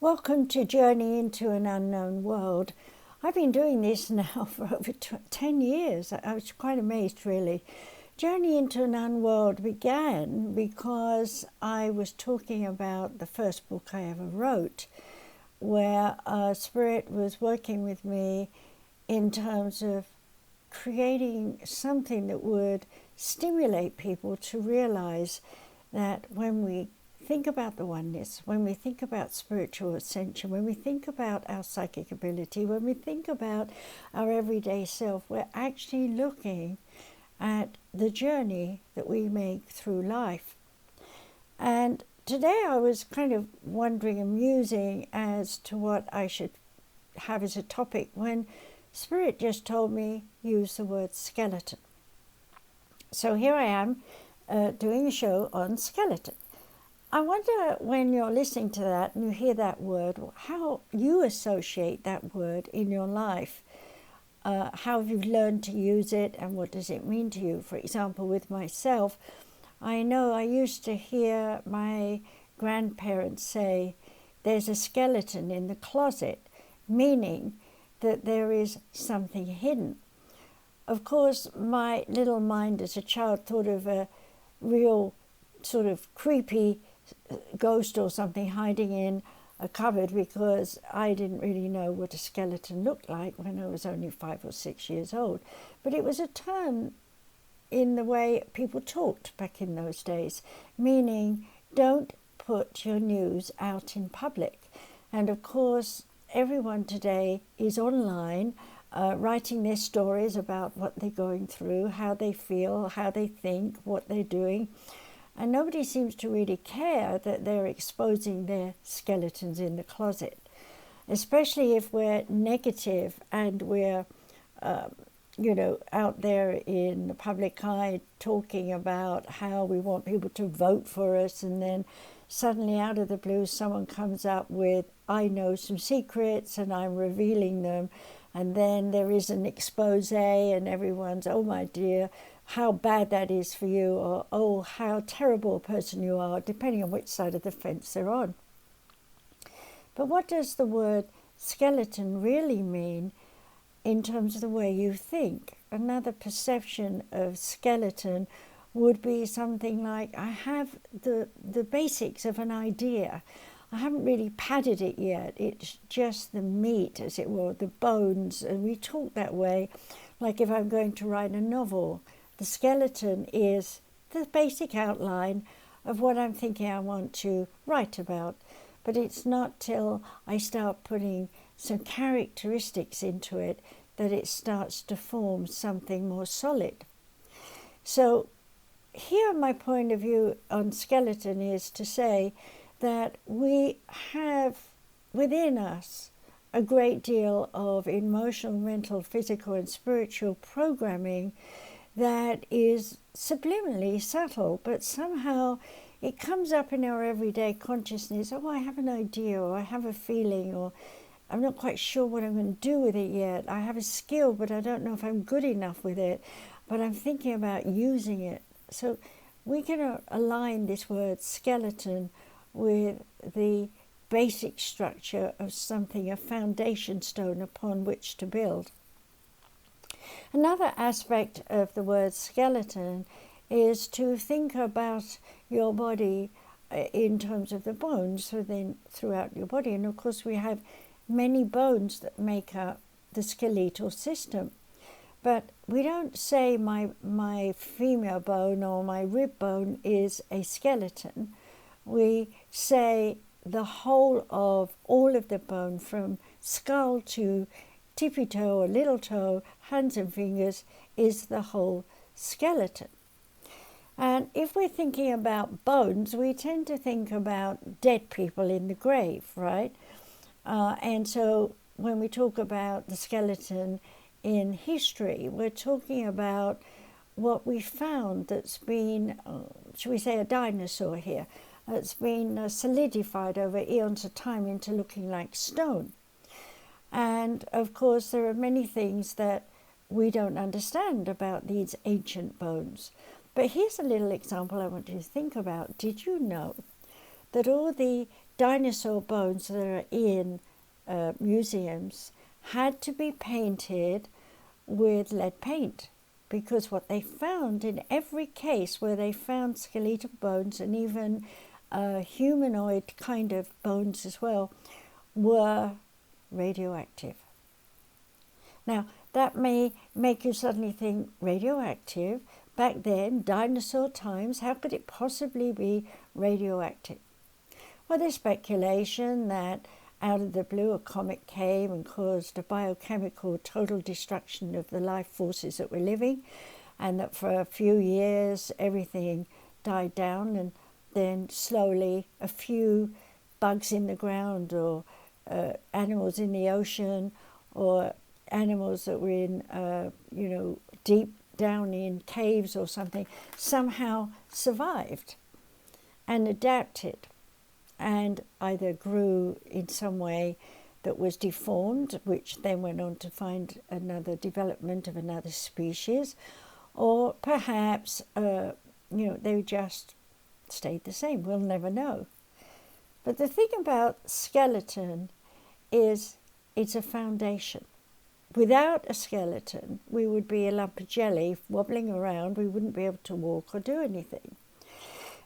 Welcome to Journey into an Unknown World. I've been doing this now for over 10 years. I was quite amazed, really. Journey into an Unknown World began because I was talking about the first book I ever wrote, where Spirit was working with me in terms of creating something that would stimulate people to realize that when we think about the oneness, when we think about spiritual ascension, when we think about our psychic ability, when we think about our everyday self, we're actually looking at the journey that we make through life. And today I was kind of wondering and musing as to what I should have as a topic when Spirit just told me use the word skeleton. So here I am doing a show on skeleton. I wonder when you're listening to that and you hear that word, how you associate that word in your life. How have you learned to use it and what does it mean to you? For example, with myself, I know I used to hear my grandparents say, there's a skeleton in the closet, meaning that there is something hidden. Of course, my little mind as a child thought of a real sort of creepy ghost or something hiding in a cupboard, because I didn't really know what a skeleton looked like when I was only 5 or 6 years old. But it was a term in the way people talked back in those days, meaning don't put your news out in public. And of course, everyone today is online writing their stories about what they're going through, how they feel, how they think, what they're doing. And nobody seems to really care that they're exposing their skeletons in the closet, especially if we're negative and we're, out there in the public eye talking about how we want people to vote for us, and then suddenly out of the blue someone comes up with, I know some secrets and I'm revealing them, and then there is an expose and everyone's, oh my dear, how bad that is for you, or oh, how terrible a person you are, depending on which side of the fence they're on. But what does the word skeleton really mean in terms of the way you think? Another perception of skeleton would be something like, I have the basics of an idea. I haven't really padded it yet. It's just the meat, as it were, the bones. And we talk that way, like if I'm going to write a novel. The skeleton is the basic outline of what I'm thinking I want to write about. But it's not till I start putting some characteristics into it that it starts to form something more solid. So here my point of view on skeleton is to say that we have within us a great deal of emotional, mental, physical and spiritual programming that is subliminally subtle, but somehow it comes up in our everyday consciousness. Oh, I have an idea, or I have a feeling, or I'm not quite sure what I'm going to do with it yet. I have a skill, but I don't know if I'm good enough with it, but I'm thinking about using it. So we can align this word skeleton with the basic structure of something, a foundation stone upon which to build. Another aspect of the word skeleton is to think about your body in terms of the bones throughout your body. And of course we have many bones that make up the skeletal system. But we don't say my femur bone or my rib bone is a skeleton. We say the whole of all of the bone, from skull to tippy toe or little toe, hands and fingers, is the whole skeleton. And if we're thinking about bones, we tend to think about dead people in the grave, right? And so when we talk about the skeleton in history, we're talking about what we found that's been, shall we say, a dinosaur here, that's been solidified over eons of time into looking like stone. And of course, there are many things that we don't understand about these ancient bones. But here's a little example I want you to think about. Did you know that all the dinosaur bones that are in museums had to be painted with lead paint, because what they found in every case where they found skeletal bones, and even humanoid kind of bones as well, were radioactive. Now, that may make you suddenly think, radioactive? Back then, dinosaur times, how could it possibly be radioactive? Well, there's speculation that out of the blue a comet came and caused a biochemical total destruction of the life forces that were living, and that for a few years everything died down, and then slowly a few bugs in the ground, or animals in the ocean, or animals that were in, deep down in caves or something, somehow survived and adapted, and either grew in some way that was deformed, which then went on to find another development of another species, or perhaps, they just stayed the same. We'll never know. But the thing about skeleton is it's a foundation. Without a skeleton, we would be a lump of jelly wobbling around. We wouldn't be able to walk or do anything.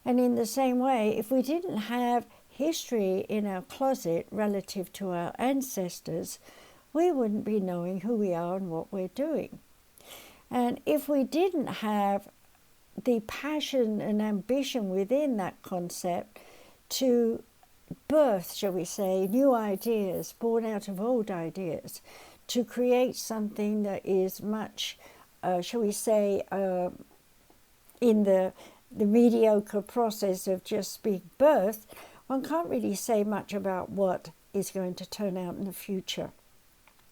And in the same way, if we didn't have history in our closet relative to our ancestors, we wouldn't be knowing who we are and what we're doing. And if we didn't have the passion and ambition within that concept to birth, shall we say, new ideas born out of old ideas, to create something that is much, shall we say, in the mediocre process of just being birthed, one can't really say much about what is going to turn out in the future.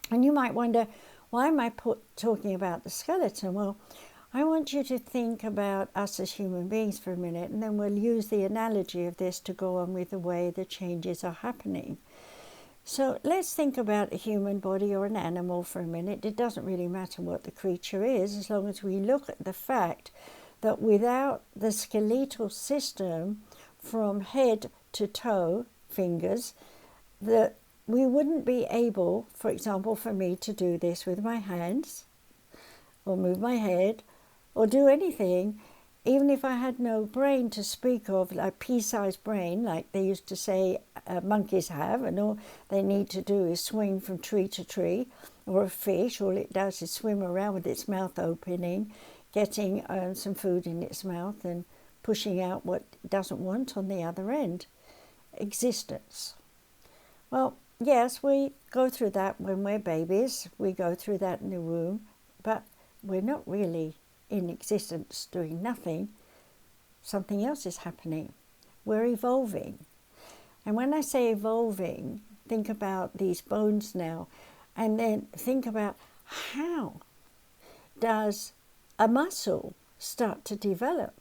And you might wonder, why am I talking about the skeleton? Well, I want you to think about us as human beings for a minute, and then we'll use the analogy of this to go on with the way the changes are happening. So let's think about a human body or an animal for a minute. It doesn't really matter what the creature is, as long as we look at the fact that without the skeletal system from head to toe, fingers, that we wouldn't be able, for example, for me to do this with my hands, or move my head, or do anything, even if I had no brain to speak of, like pea-sized brain, like they used to say monkeys have, and all they need to do is swing from tree to tree, or a fish, all it does is swim around with its mouth opening, getting some food in its mouth and pushing out what it doesn't want on the other end. Existence. Well, yes, we go through that when we're babies, we go through that in the womb, but we're not really in existence doing nothing. Something else is happening. We're evolving. And when I say evolving, think about these bones now, and then think about how does a muscle start to develop?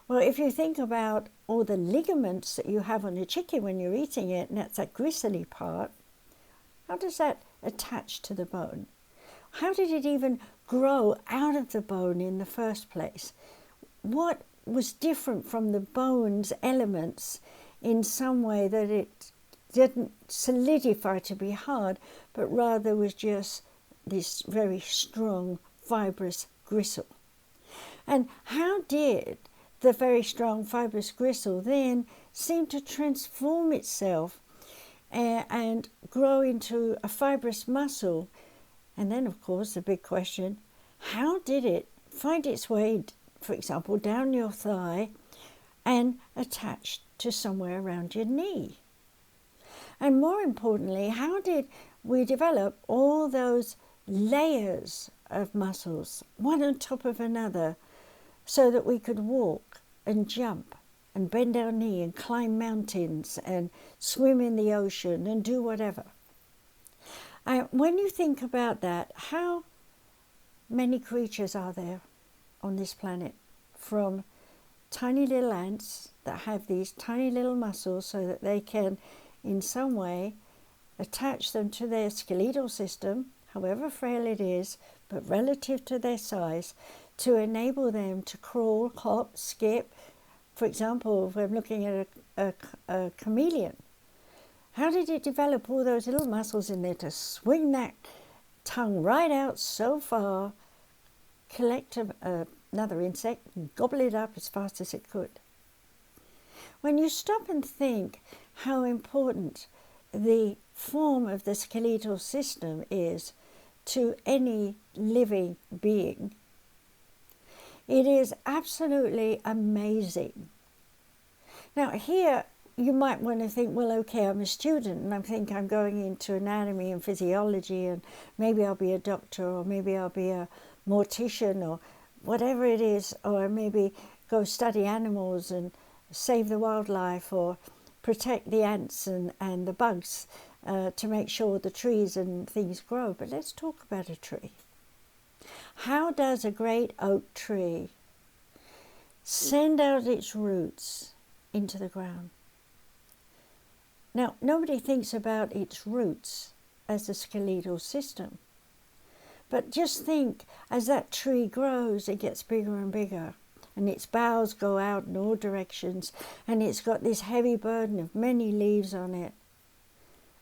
Well, if you think about all the ligaments that you have on your chicken when you're eating it, and that's that gristly part, how does that attach to the bone? How did it even grow out of the bone in the first place? What was different from the bone's elements in some way that it didn't solidify to be hard, but rather was just this very strong, fibrous gristle? And how did the very strong, fibrous gristle then seem to transform itself and grow into a fibrous muscle? And then, of course, the big question, how did it find its way, for example, down your thigh and attach to somewhere around your knee? And more importantly, how did we develop all those layers of muscles, one on top of another, so that we could walk and jump and bend our knee and climb mountains and swim in the ocean and do whatever? When you think about that, how many creatures are there on this planet? From tiny little ants that have these tiny little muscles so that they can, in some way, attach them to their skeletal system, however frail it is, but relative to their size, to enable them to crawl, hop, skip, For example, if I'm looking at a chameleon, how did it develop all those little muscles in there to swing that tongue right out so far, collect another insect and gobble it up as fast as it could? When you stop and think how important the form of the skeletal system is to any living being, it is absolutely amazing. Now here you might want to think, well, okay, I'm a student and I think I'm going into anatomy and physiology and maybe I'll be a doctor or maybe I'll be a mortician or whatever it is, or maybe go study animals and save the wildlife or protect the ants and the bugs to make sure the trees and things grow. But let's talk about a tree. How does a great oak tree send out its roots into the ground? Now, nobody thinks about its roots as a skeletal system. But just think, as that tree grows, it gets bigger and bigger, and its boughs go out in all directions, and it's got this heavy burden of many leaves on it,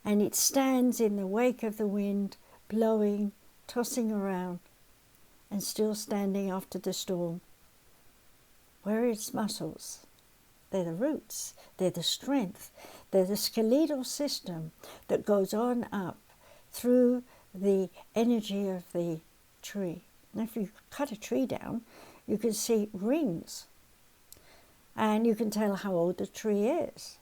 and it stands in the wake of the wind, blowing, tossing around, and still standing after the storm. Where are its muscles? They're the roots, they're the strength, they're the skeletal system that goes on up through the energy of the tree. Now, if you cut a tree down, you can see rings, and you can tell how old the tree is.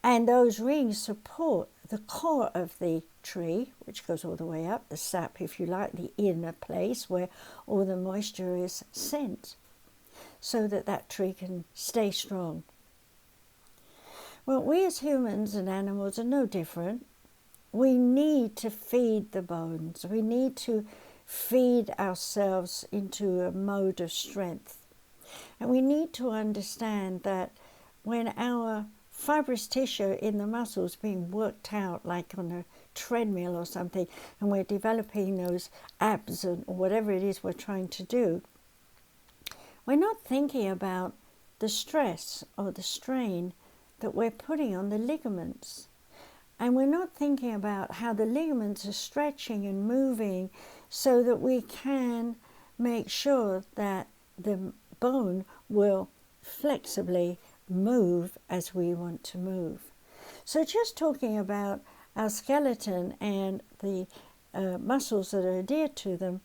And those rings support the core of the tree, which goes all the way up, the sap, if you like, the inner place where all the moisture is sent, so that that tree can stay strong. Well, we as humans and animals are no different. We need to feed the bones. We need to feed ourselves into a mode of strength. And we need to understand that when our fibrous tissue in the muscles being worked out like on a treadmill or something, and we're developing those abs or whatever it is we're trying to do, we're not thinking about the stress or the strain that we're putting on the ligaments. And we're not thinking about how the ligaments are stretching and moving so that we can make sure that the bone will flexibly move as we want to move. So just talking about our skeleton and the muscles that are adhered to them,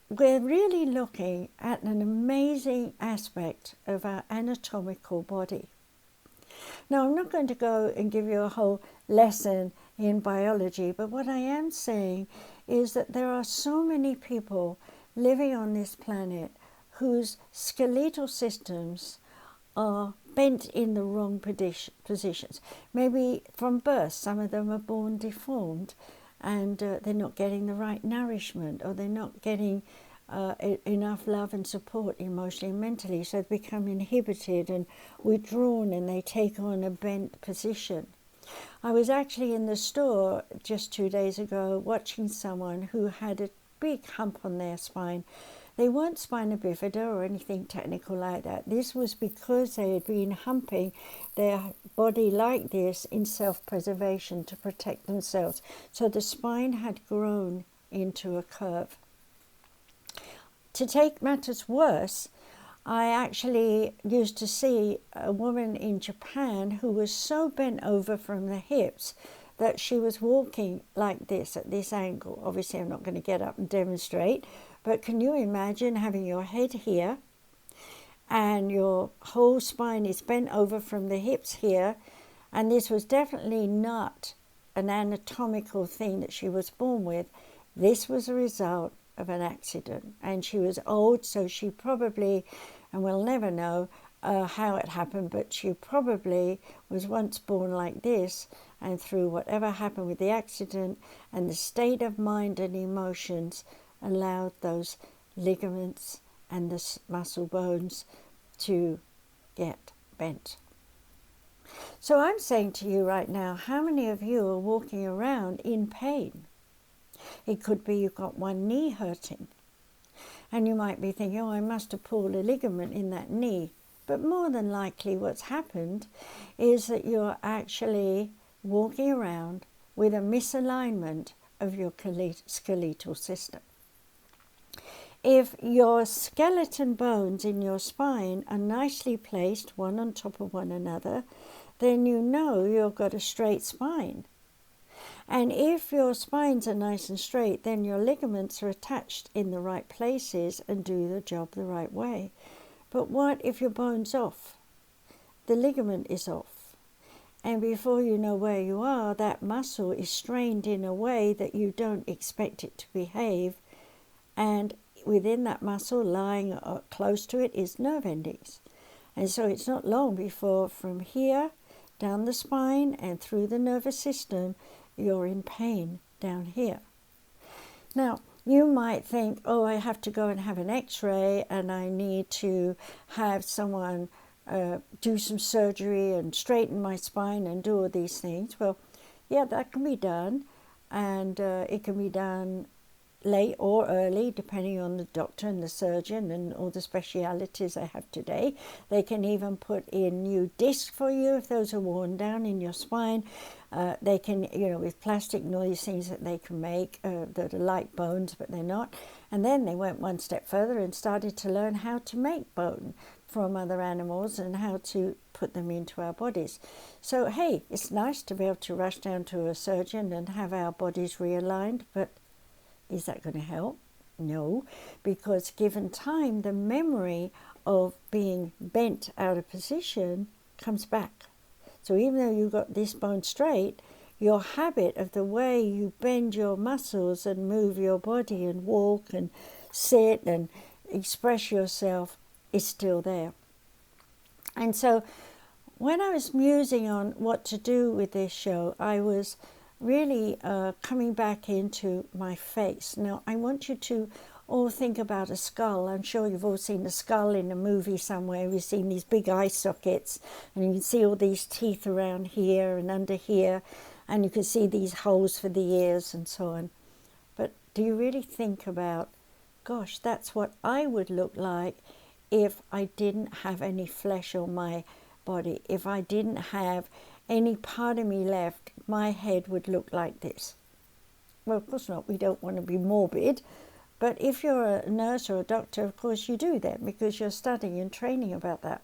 we're really looking at an amazing aspect of our anatomical body. Now, I'm not going to go and give you a whole lesson in biology, but what I am saying is that there are so many people living on this planet whose skeletal systems are bent in the wrong positions. Maybe from birth, some of them are born deformed and they're not getting the right nourishment, or they're not getting enough love and support emotionally and mentally, so they become inhibited and withdrawn and they take on a bent position. I was actually in the store just 2 days ago watching someone who had a big hump on their spine. They weren't spina bifida or anything technical like that. This was because they had been humping their body like this in self-preservation to protect themselves. So the spine had grown into a curve. To take matters worse, I actually used to see a woman in Japan who was so bent over from the hips that she was walking like this at this angle. Obviously, I'm not going to get up and demonstrate, but can you imagine having your head here and your whole spine is bent over from the hips here? And this was definitely not an anatomical thing that she was born with. This was a result of an accident. And she was old, so she probably, and we'll never know how it happened, but she probably was once born like this, and through whatever happened with the accident and the state of mind and emotions allowed those ligaments and the muscle bones to get bent. So I'm saying to you right now, how many of you are walking around in pain? It could be you've got one knee hurting, and you might be thinking, oh, I must have pulled a ligament in that knee. But more than likely what's happened is that you're actually walking around with a misalignment of your skeletal system. If your skeleton bones in your spine are nicely placed, one on top of one another, then you know you've got a straight spine. And if your spines are nice and straight, then your ligaments are attached in the right places and do the job the right way. But what if your bone's off? The ligament is off. And before you know where you are, that muscle is strained in a way that you don't expect it to behave. And within that muscle, lying close to it, is nerve endings. And so it's not long before from here, down the spine and through the nervous system, you're in pain down here. Now, you might think, oh, I have to go and have an x-ray and I need to have someone do some surgery and straighten my spine and do all these things. Well, yeah, that can be done, and it can be done late or early, depending on the doctor and the surgeon and all the specialities they have today. They can even put in new discs for you if those are worn down in your spine. They can, with plastic and all these things that they can make that are like bones, but they're not. And then they went one step further and started to learn how to make bone from other animals and how to put them into our bodies. So, hey, it's nice to be able to rush down to a surgeon and have our bodies realigned, but is that going to help? No, because given time, the memory of being bent out of position comes back. So even though you got this bone straight, your habit of the way you bend your muscles and move your body and walk and sit and express yourself is still there. And so when I was musing on what to do with this show, I was really coming back into my face. Now, I want you to all think about a skull. I'm sure you've all seen a skull in a movie somewhere. You've seen these big eye sockets, and you can see all these teeth around here and under here, and you can see these holes for the ears and so on. But do you really think about, gosh, that's what I would look like if I didn't have any flesh on my body, if I didn't have any part of me left, my head would look like this. Well, of course not. We don't want to be morbid. But if you're a nurse or a doctor, of course you do that because you're studying and training about that.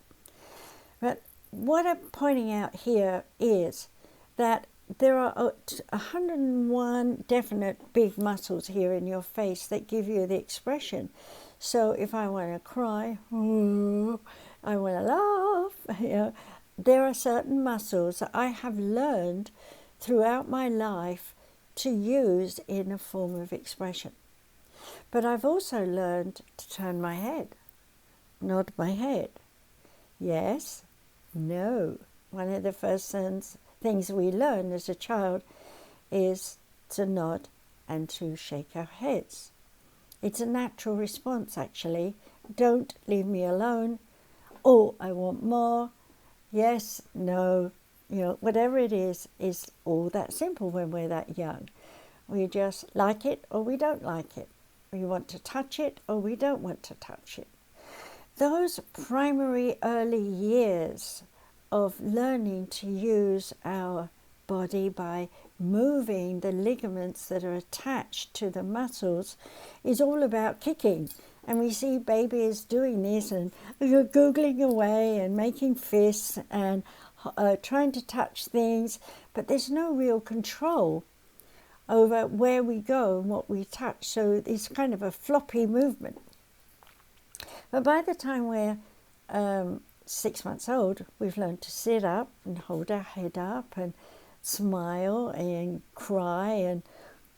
But what I'm pointing out here is that there are 101 definite big muscles here in your face that give you the expression. So if I want to cry, I want to laugh, there are certain muscles that I have learned throughout my life to use in a form of expression. But I've also learned to turn my head, nod my head. Yes, no. One of the first things we learn as a child is to nod and to shake our heads. It's a natural response, actually. Don't leave me alone. Oh, I want more. Yes, no, whatever it is all that simple when we're that young. We just like it or we don't like it. We want to touch it or we don't want to touch it. Those primary early years of learning to use our body by moving the ligaments that are attached to the muscles is all about kicking. And we see babies doing this and googling away and making fists and trying to touch things, but there's no real control over where we go and what we touch. So it's kind of a floppy movement. But by the time we're 6 months old, we've learned to sit up and hold our head up and smile and cry and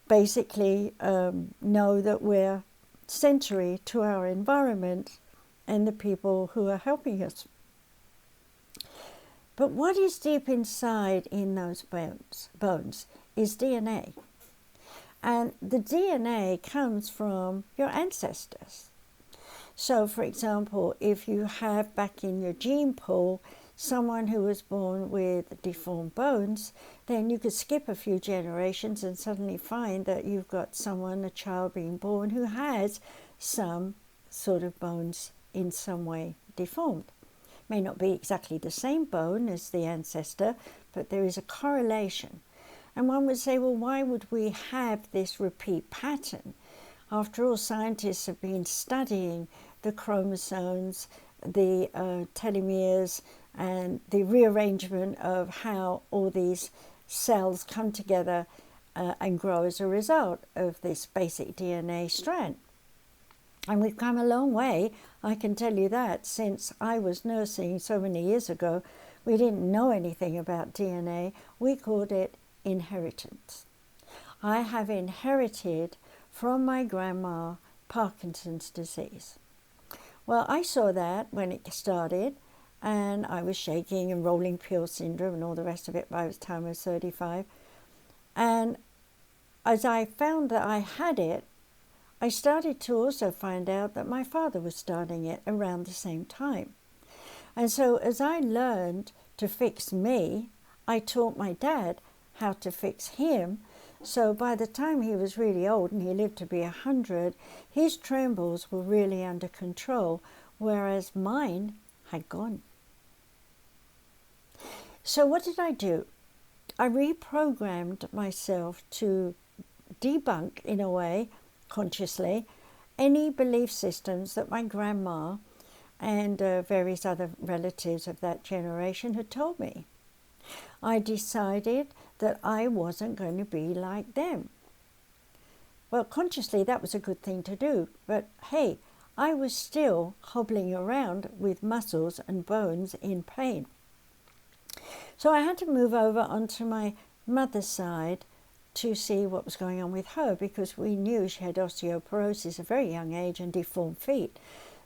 basically know that we're sensory to our environment and the people who are helping us. But what is deep inside in those bones is DNA. And the DNA comes from your ancestors. So, for example, if you have back in your gene pool someone who was born with deformed bones, then you could skip a few generations and suddenly find that you've got a child being born who has some sort of bones in some way deformed. May not be exactly the same bone as the ancestor, but there is a correlation. And one would say, well, why would we have this repeat pattern? After all, scientists have been studying the chromosomes, the telomeres, and the rearrangement of how all these cells come together and grow as a result of this basic DNA strand. And we've come a long way, I can tell you that, since I was nursing so many years ago. We didn't know anything about DNA. We called it inheritance. I have inherited from my grandma Parkinson's disease. Well, I saw that when it started, and I was shaking and rolling pill syndrome and all the rest of it by the time I was 35. And as I found that I had it, I started to also find out that my father was starting it around the same time. And so as I learned to fix me, I taught my dad how to fix him. So by the time he was really old, and he lived to be 100, his trembles were really under control, whereas mine had gone. So what did I do? I reprogrammed myself to debunk, in a way, consciously, any belief systems that my grandma and various other relatives of that generation had told me. I decided that I wasn't going to be like them. Well, consciously, that was a good thing to do, but hey, I was still hobbling around with muscles and bones in pain. So I had to move over onto my mother's side to see what was going on with her, because we knew she had osteoporosis at a very young age and deformed feet.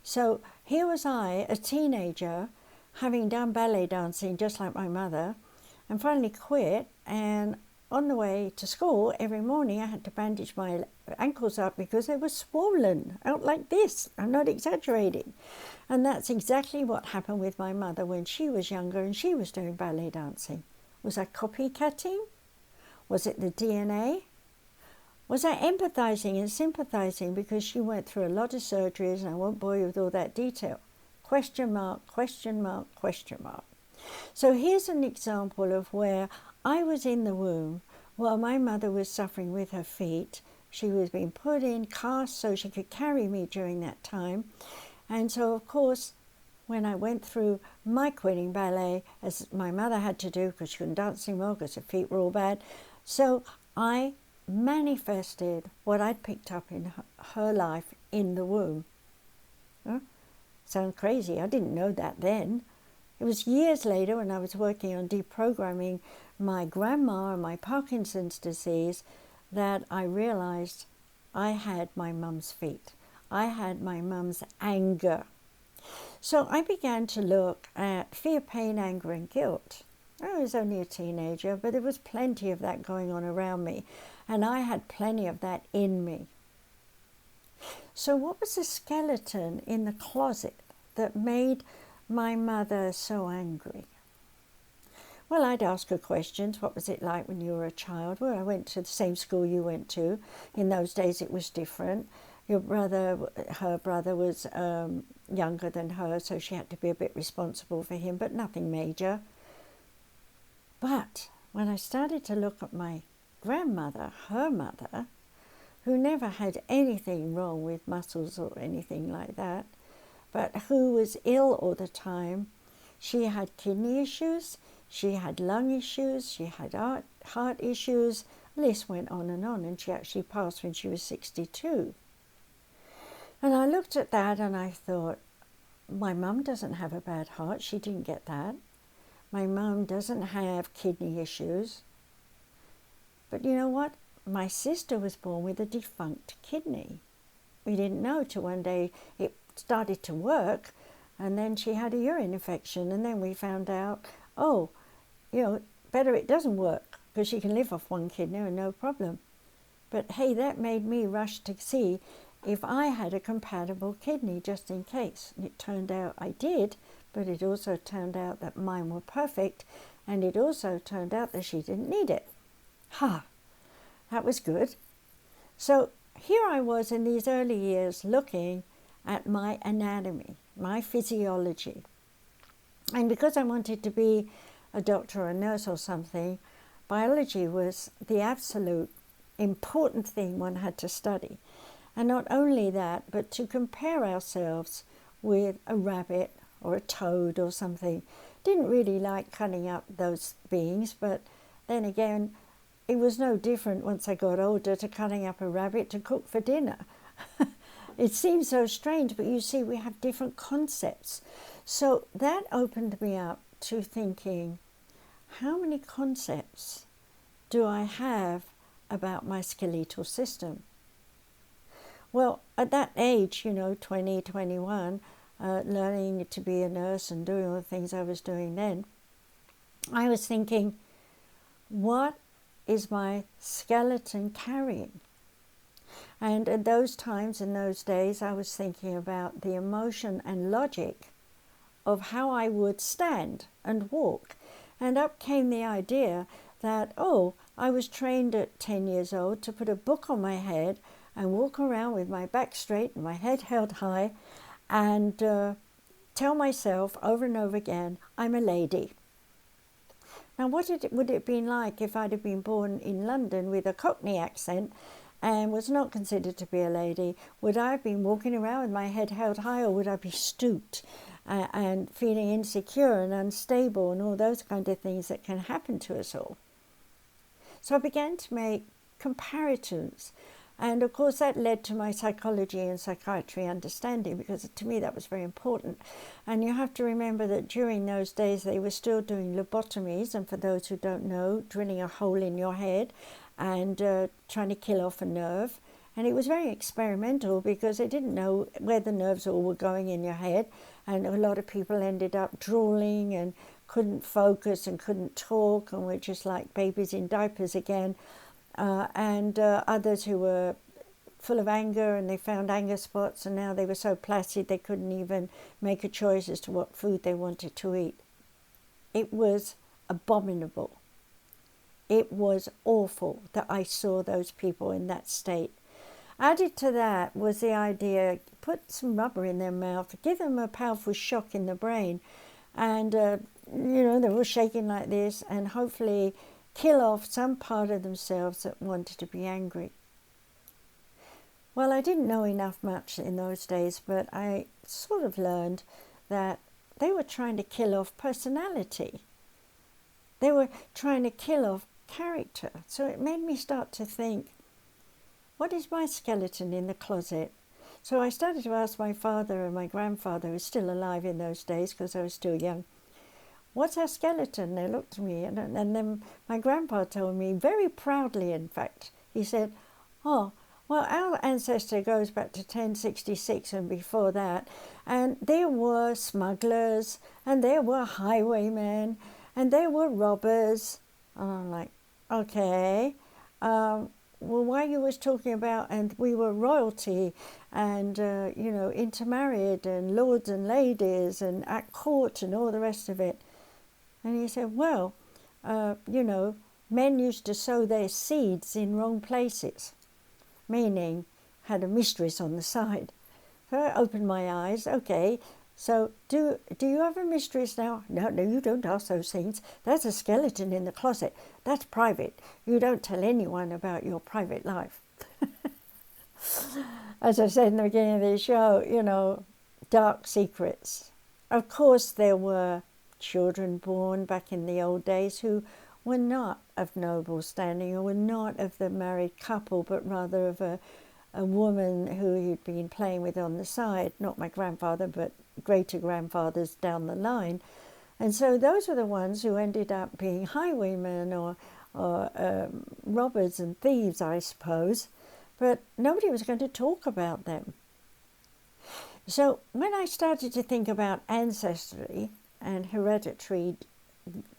So here was I, a teenager, having done ballet dancing just like my mother, and finally quit. And on the way to school every morning, I had to bandage my ankles up because they were swollen out like this. I'm not exaggerating. And that's exactly what happened with my mother when she was younger and she was doing ballet dancing. Was I copycatting? Was it the DNA? Was I empathizing and sympathizing because she went through a lot of surgeries, and I won't bore you with all that detail? Question mark, question mark, question mark. So here's an example of where I was in the womb while my mother was suffering with her feet. She was being put in casts so she could carry me during that time. And so, of course, when I went through my quitting ballet, as my mother had to do because she couldn't dance anymore because her feet were all bad, so I manifested what I'd picked up in her life in the womb. Huh? Sound crazy? I didn't know that then. It was years later when I was working on deprogramming my grandma and my Parkinson's disease that I realized I had my mum's feet. I had my mum's anger. So I began to look at fear, pain, anger, and guilt. I was only a teenager, but there was plenty of that going on around me, and I had plenty of that in me. So what was the skeleton in the closet that made my mother so angry? Well, I'd ask her questions. What was it like when you were a child? Well, I went to the same school you went to. In those days, it was different. Her brother was younger than her, so she had to be a bit responsible for him, but nothing major. But when I started to look at my grandmother, her mother, who never had anything wrong with muscles or anything like that, but who was ill all the time, she had kidney issues, she had lung issues, she had heart issues, the list went on, and she actually passed when she was 62. And I looked at that and I thought, my mum doesn't have a bad heart, she didn't get that. My mum doesn't have kidney issues. But you know what? My sister was born with a defunct kidney. We didn't know till one day it started to work, and then she had a urine infection, and then we found out, oh, better it doesn't work because she can live off one kidney and no problem. But hey, that made me rush to see if I had a compatible kidney just in case. And it turned out I did, but it also turned out that mine were perfect, and it also turned out that she didn't need it. That was good. So here I was in these early years looking at my anatomy, my physiology. And because I wanted to be a doctor or a nurse or something, biology was the absolute important thing one had to study. And not only that, but to compare ourselves with a rabbit or a toad or something. Didn't really like cutting up those beings, but then again, it was no different once I got older to cutting up a rabbit to cook for dinner. It seems so strange, but you see, we have different concepts. So that opened me up to thinking, how many concepts do I have about my skeletal system? Well, at that age, 20, 21, learning to be a nurse and doing all the things I was doing then, I was thinking, what is my skeleton carrying? And at those times, in those days, I was thinking about the emotion and logic of how I would stand and walk. And up came the idea that, I was trained at 10 years old to put a book on my head and walk around with my back straight and my head held high and tell myself over and over again, I'm a lady. Now, would it have been like if I'd have been born in London with a Cockney accent and was not considered to be a lady? Would I have been walking around with my head held high, or would I be stooped and feeling insecure and unstable and all those kind of things that can happen to us all? So I began to make comparisons. And of course that led to my psychology and psychiatry understanding, because to me that was very important. And you have to remember that during those days they were still doing lobotomies, and for those who don't know, drilling a hole in your head and trying to kill off a nerve. And it was very experimental because they didn't know where the nerves all were going in your head, and a lot of people ended up drooling and couldn't focus and couldn't talk and were just like babies in diapers again. And others who were full of anger, and they found anger spots, and now they were so placid they couldn't even make a choice as to what food they wanted to eat. It was abominable. It was awful that I saw those people in that state. Added to that was the idea, put some rubber in their mouth, give them a powerful shock in the brain, and they're all shaking like this, and hopefully kill off some part of themselves that wanted to be angry. Well, I didn't know enough much in those days, but I sort of learned that they were trying to kill off personality. They were trying to kill off character. So it made me start to think, what is my skeleton in the closet? So I started to ask my father and my grandfather, who was still alive in those days because I was still young, what's our skeleton? They looked at me, and then my grandpa told me, very proudly in fact, he said, well, our ancestor goes back to 1066 and before that, and there were smugglers, and there were highwaymen, and there were robbers. And I'm like, okay, why you was talking about, and we were royalty, and intermarried, and lords and ladies, and at court, and all the rest of it. And he said, well, men used to sow their seeds in wrong places, meaning had a mistress on the side. So I opened my eyes. Okay, so do you have a mistress now? No, you don't ask those things. That's a skeleton in the closet. That's private. You don't tell anyone about your private life. As I said in the beginning of the show, dark secrets. Of course, there were children born back in the old days who were not of noble standing, or were not of the married couple, but rather of a woman who he'd been playing with on the side, not my grandfather, but greater grandfathers down the line. And so those were the ones who ended up being highwaymen or robbers and thieves, I suppose, but nobody was going to talk about them. So when I started to think about ancestry and hereditary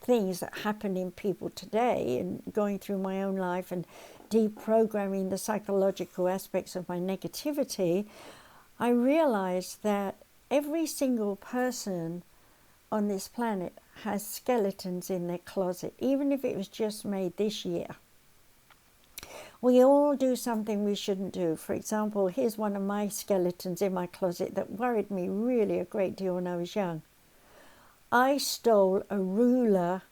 things that happen in people today, and going through my own life and deprogramming the psychological aspects of my negativity, I realized that every single person on this planet has skeletons in their closet, even if it was just made this year. We all do something we shouldn't do. For example, here's one of my skeletons in my closet that worried me really a great deal when I was young. I stole a ruler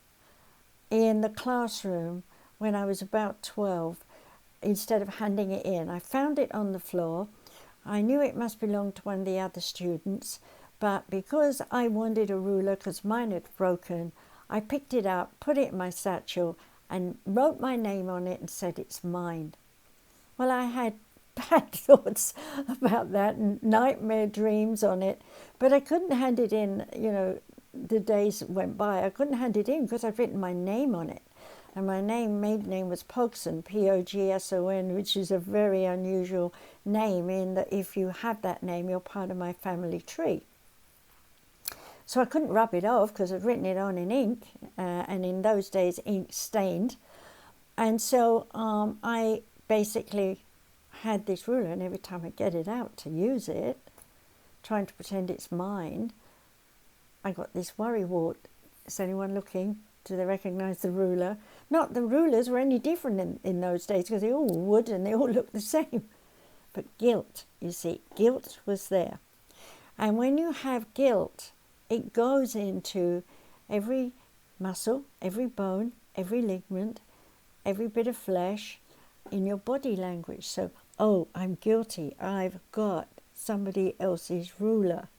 in the classroom when I was about 12 instead of handing it in. I found it on the floor. I knew it must belong to one of the other students, but because I wanted a ruler because mine had broken, I picked it up, put it in my satchel, and wrote my name on it and said it's mine. Well, I had bad thoughts about that and nightmare dreams on it, but I couldn't hand it in, the days went by. I couldn't hand it in because I'd written my name on it. And my maiden name was Pogson, Pogson, which is a very unusual name in that if you have that name, you're part of my family tree. So I couldn't rub it off because I'd written it on in ink, and in those days ink stained. And so I basically had this ruler, and every time I get it out to use it, trying to pretend it's mine, I got this worry wart. Is anyone looking? Do they recognise the ruler? Not the rulers were any different in those days because they all were wood and they all looked the same. But guilt, you see, guilt was there. And when you have guilt, it goes into every muscle, every bone, every ligament, every bit of flesh in your body language. So, oh, I'm guilty. I've got somebody else's ruler.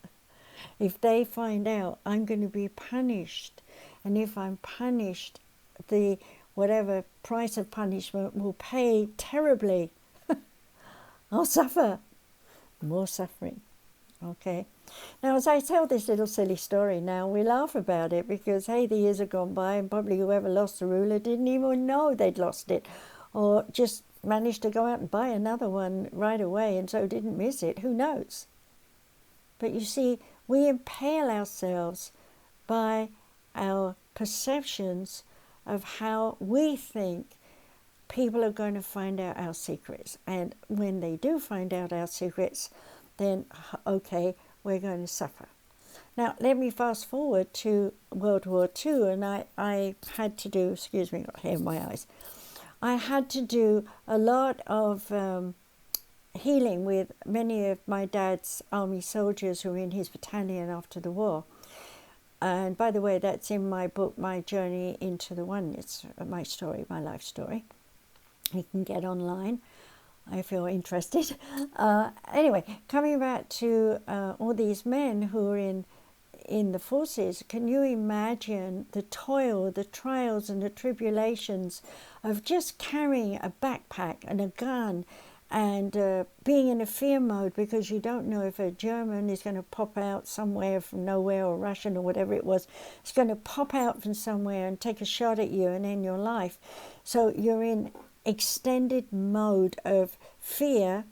If they find out, I'm going to be punished. And if I'm punished, the whatever price of punishment will pay terribly. I'll suffer. More suffering. Okay. Now, as I tell this little silly story now, we laugh about it because, hey, the years have gone by and probably whoever lost the ruler didn't even know they'd lost it, or just managed to go out and buy another one right away and so didn't miss it. Who knows? But you see, we impale ourselves by our perceptions of how we think people are going to find out our secrets. And when they do find out our secrets, then, okay, we're going to suffer. Now, let me fast forward to World War II, and I had to do, excuse me, got hair in my eyes. I had to do a lot of healing with many of my dad's army soldiers who were in his battalion after the war. And by the way, that's in my book, My Journey into the Oneness, my story, my life story. You can get online if you're interested. Anyway, coming back to all these men who are in the forces, can you imagine the toil, the trials and the tribulations of just carrying a backpack and a gun and being in a fear mode because you don't know if a German is going to pop out somewhere from nowhere, or Russian or whatever it was, it's going to pop out from somewhere and take a shot at you and end your life. So you're in extended mode of fear.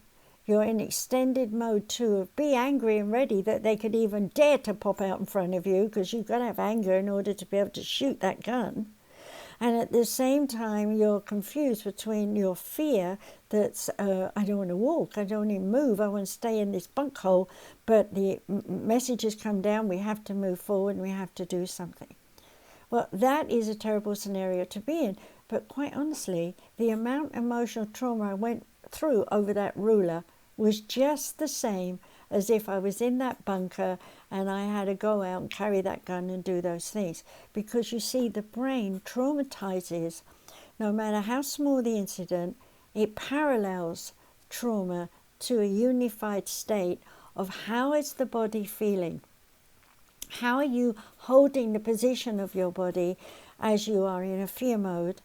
You're in extended mode too of be angry and ready that they could even dare to pop out in front of you, because you've got to have anger in order to be able to shoot that gun. And at the same time, you're confused between your fear that's, I don't want to walk, I don't want to move, I want to stay in this bunk hole, but the messages come down, we have to move forward and we have to do something. Well, that is a terrible scenario to be in. But quite honestly, the amount of emotional trauma I went through over that ruler was just the same as if I was in that bunker and I had to go out and carry that gun and do those things. Because you see, the brain traumatizes, no matter how small the incident, it parallels trauma to a unified state of how is the body feeling. How are you holding the position of your body as you are in a fear mode?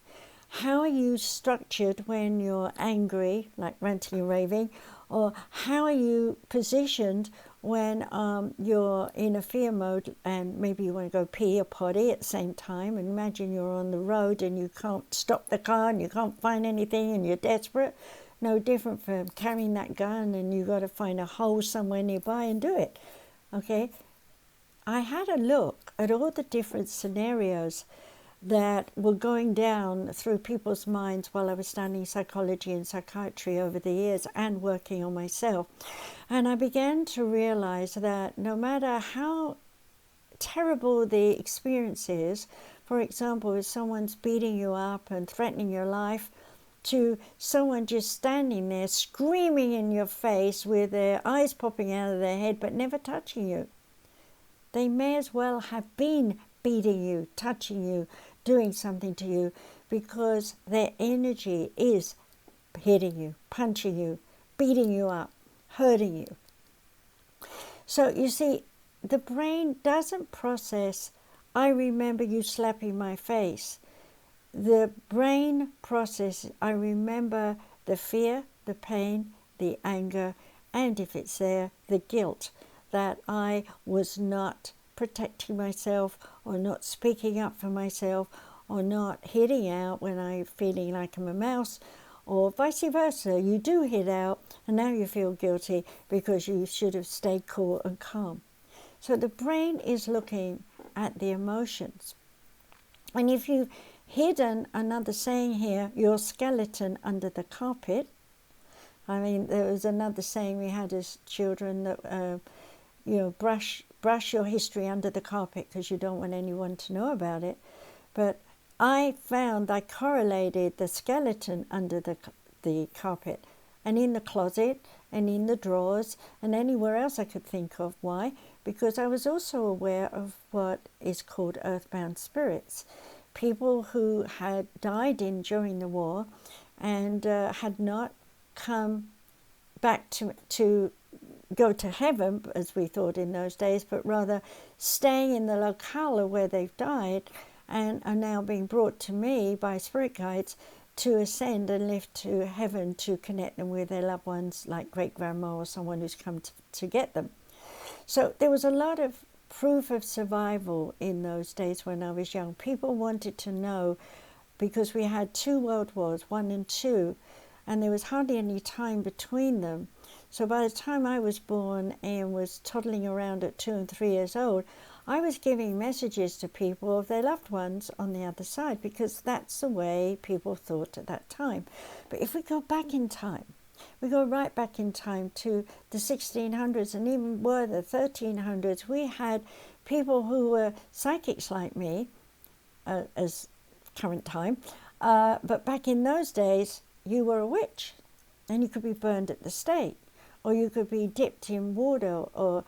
How are you structured when you're angry, like ranting and raving? Or how are you positioned when you're in a fear mode and maybe you want to go pee or potty at the same time? And imagine you're on the road and you can't stop the car and you can't find anything and you're desperate. No different from carrying that gun and you've got to find a hole somewhere nearby and do it. Okay? I had a look at all the different scenarios that were going down through people's minds while I was studying psychology and psychiatry over the years and working on myself. And I began to realize that no matter how terrible the experience is, for example, if someone's beating you up and threatening your life, to someone just standing there screaming in your face with their eyes popping out of their head but never touching you. They may as well have been beating you, touching you, doing something to you, because their energy is hitting you, punching you, beating you up, hurting you. So you see, the brain doesn't process, I remember you slapping my face. The brain processes, I remember the fear, the pain, the anger, and if it's there, the guilt that I was not protecting myself, or not speaking up for myself, or not hitting out when I'm feeling like I'm a mouse, or vice versa. You do hit out and now you feel guilty because you should have stayed cool and calm. So the brain is looking at the emotions. And if you've hidden, another saying here, your skeleton under the carpet. I mean, there was another saying we had as children that, brush your history under the carpet because you don't want anyone to know about it. But I found I correlated the skeleton under the carpet and in the closet and in the drawers and anywhere else I could think of. Why? Because I was also aware of what is called earthbound spirits. People who had died during the war and had not come back to go to heaven, as we thought in those days, but rather staying in the locale where they've died and are now being brought to me by spirit guides to ascend and lift to heaven to connect them with their loved ones, like great-grandma or someone who's come to get them. So there was a lot of proof of survival in those days when I was young. People wanted to know, because we had 2 world wars, 1 and 2, and there was hardly any time between them. So by the time I was born and was toddling around at 2 and 3 years old, I was giving messages to people of their loved ones on the other side, because that's the way people thought at that time. But if we go back in time, we go right back in time to the 1600s and even more the 1300s, we had people who were psychics like me, as current time, but back in those days, you were a witch and you could be burned at the stake, or you could be dipped in water or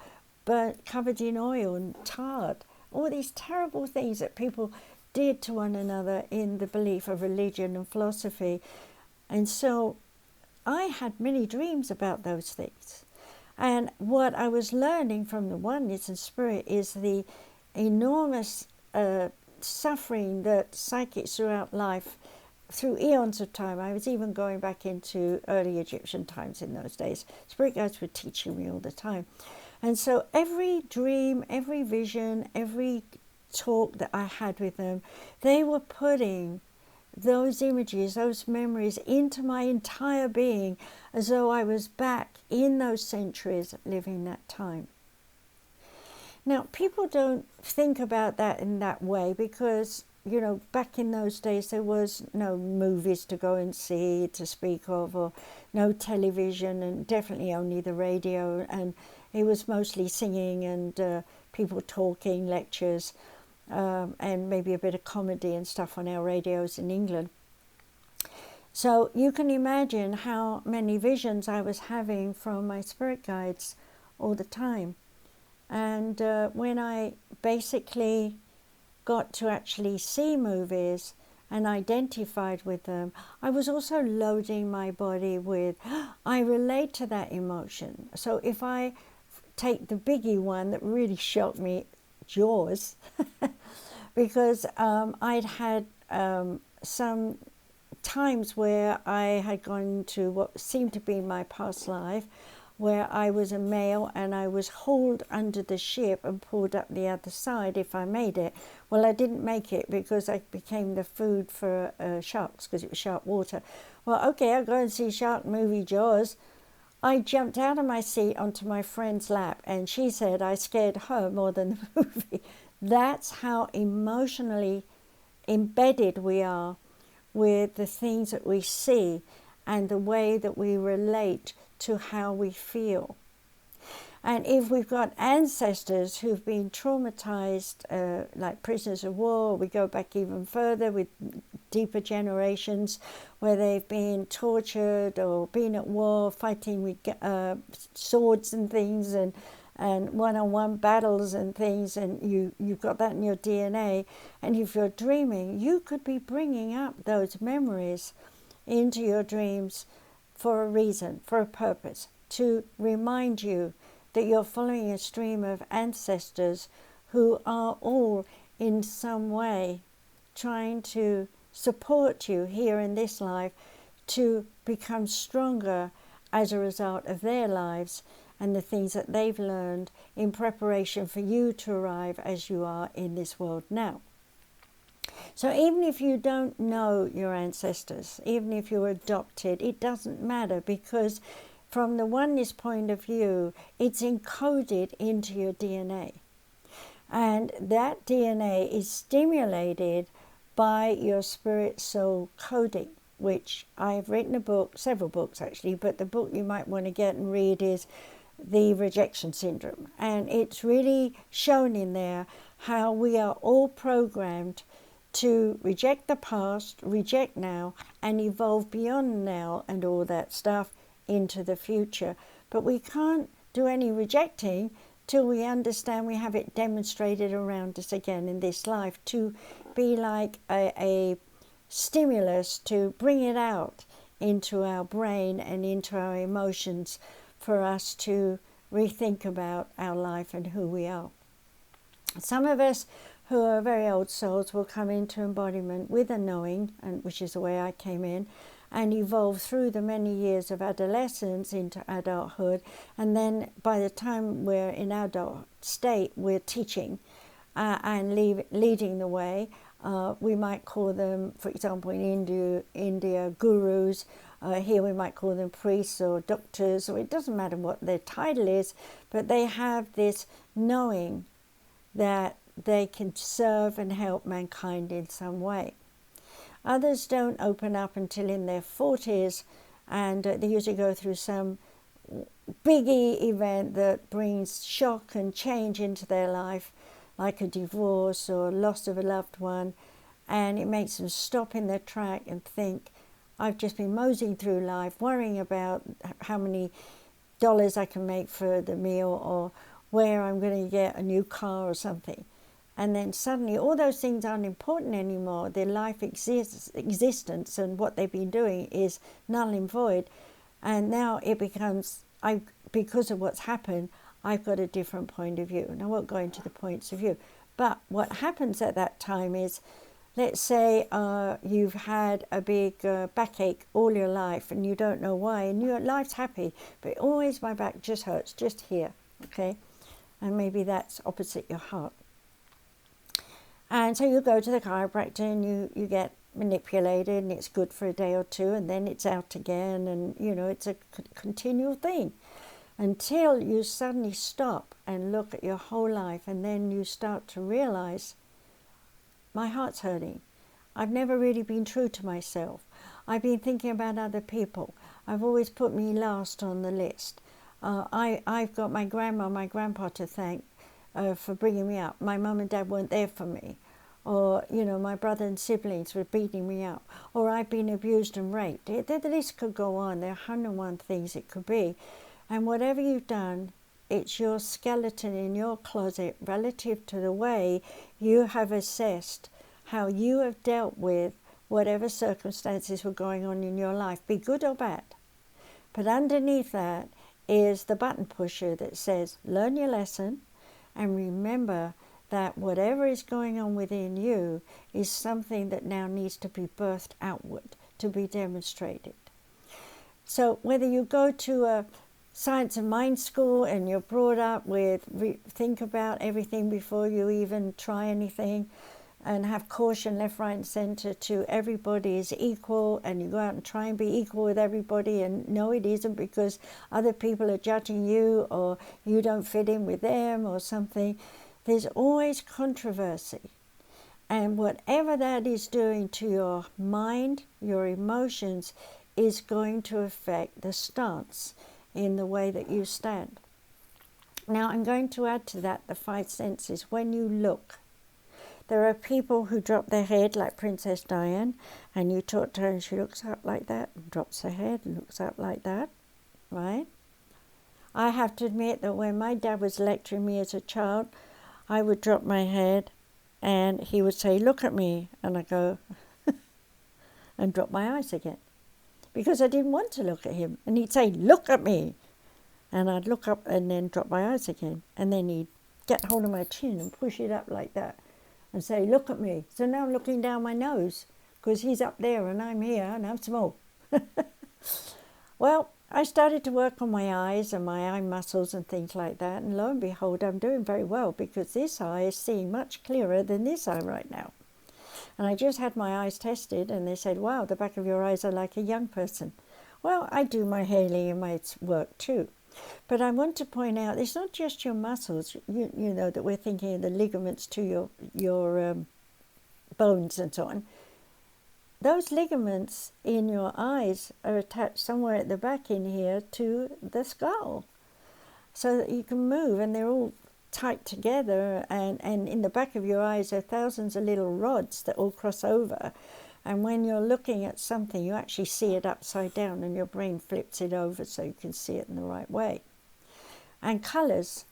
burnt, covered in oil and tarred. All these terrible things that people did to one another in the belief of religion and philosophy. And so I had many dreams about those things. And what I was learning from the oneness and spirit is the enormous suffering that psychics throughout life, through eons of time. I was even going back into early Egyptian times in those days. Spirit guides were teaching me all the time. And so every dream, every vision, every talk that I had with them, they were putting those images, those memories into my entire being, as though I was back in those centuries living that time. Now, people don't think about that in that way because, back in those days there was no movies to go and see, to speak of, or no television, and definitely only the radio, and it was mostly singing and people talking, lectures, and maybe a bit of comedy and stuff on our radios in England. So you can imagine how many visions I was having from my spirit guides all the time. And when I basically got to actually see movies and identified with them, I was also loading my body with, I relate to that emotion. So if I take the biggie one that really shocked me, Jaws, because I'd had some times where I had gone to what seemed to be my past life, where I was a male and I was hauled under the ship and pulled up the other side if I made it. Well, I didn't make it because I became the food for sharks, because it was shark water. Well, okay, I'll go and see shark movie Jaws. I jumped out of my seat onto my friend's lap, and she said I scared her more than the movie. That's how emotionally embedded we are with the things that we see and the way that we relate to how we feel. And if we've got ancestors who've been traumatized, like prisoners of war, we go back even further with deeper generations where they've been tortured or been at war, fighting with swords and things, and and one-on-one battles and things, and you've got that in your DNA. And if you're dreaming, you could be bringing up those memories into your dreams for a reason, for a purpose, to remind you that you're following a stream of ancestors who are all in some way trying to support you here in this life to become stronger as a result of their lives and the things that they've learned in preparation for you to arrive as you are in this world now. So even if you don't know your ancestors, even if you're adopted, it doesn't matter, because from the oneness point of view, it's encoded into your DNA. And that DNA is stimulated by your spirit soul coding, which I've written a book, several books actually, but the book you might want to get and read is The Rejection Syndrome. And it's really shown in there how we are all programmed to reject the past, reject now, and evolve beyond now and all that stuff into the future. But we can't do any rejecting till we understand we have it demonstrated around us again in this life, to be like a stimulus to bring it out into our brain and into our emotions for us to rethink about our life and who we are. Some of us who are very old souls will come into embodiment with a knowing, and which is the way I came in, and evolve through the many years of adolescence into adulthood. And then by the time we're in adult state, we're teaching and leading the way. We might call them, for example, in India gurus. Here we might call them priests or doctors, or it doesn't matter what their title is, but they have this knowing that they can serve and help mankind in some way. Others don't open up until in their 40s, and they usually go through some biggie event that brings shock and change into their life, like a divorce or loss of a loved one, and it makes them stop in their track and think, I've just been moseying through life, worrying about how many dollars I can make for the meal, or where I'm going to get a new car or something. And then suddenly all those things aren't important anymore. Their life existence and what they've been doing is null and void. And now it becomes, because of what's happened, I've got a different point of view. And I won't go into the points of view. But what happens at that time is, let's say you've had a big backache all your life and you don't know why, and your life's happy, but always my back just hurts, just here, okay? And maybe that's opposite your heart. And so you go to the chiropractor and you get manipulated, and it's good for a day or two, and then it's out again, and it's a continual thing until you suddenly stop and look at your whole life, and then you start to realize, my heart's hurting. I've never really been true to myself. I've been thinking about other people. I've always put me last on the list. I've got my grandma, my grandpa to thank for bringing me up. My mum and dad weren't there for me. Or, my brother and siblings were beating me up. Or I've been abused and raped. The list could go on. There are 101 things it could be. And whatever you've done, it's your skeleton in your closet relative to the way you have assessed how you have dealt with whatever circumstances were going on in your life, be good or bad. But underneath that is the button pusher that says, learn your lesson, and remember that whatever is going on within you is something that now needs to be birthed outward, to be demonstrated. So whether you go to a science and mind school and you're brought up with think about everything before you even try anything, and have caution left, right and center to everybody is equal, and you go out and try and be equal with everybody, and no, it isn't, because other people are judging you, or you don't fit in with them or something. There's always controversy, and whatever that is doing to your mind, your emotions, is going to affect the stance in the way that you stand. Now I'm going to add to that the 5 senses. When you look, there are people who drop their head like Princess Diane, and you talk to her and she looks up like that and drops her head and looks up like that, right? I have to admit that when my dad was lecturing me as a child, I would drop my head and he would say, "Look at me," and I go and drop my eyes again because I didn't want to look at him. And he'd say, "Look at me," and I'd look up and then drop my eyes again. And then he'd get hold of my chin and push it up like that and say, "Look at me." So now I'm looking down my nose because he's up there and I'm here and I'm small. Well, I started to work on my eyes and my eye muscles and things like that, and lo and behold, I'm doing very well because this eye is seeing much clearer than this eye right now. And I just had my eyes tested and they said, "Wow, the back of your eyes are like a young person." Well, I do my healing and my work too. But I want to point out, it's not just your muscles, you know, that we're thinking of the ligaments to your bones and so on. Those ligaments in your eyes are attached somewhere at the back in here to the skull, so that you can move, and they're all tight together, and in the back of your eyes are thousands of little rods that all cross over, and when you're looking at something you actually see it upside down and your brain flips it over so you can see it in the right way. And colours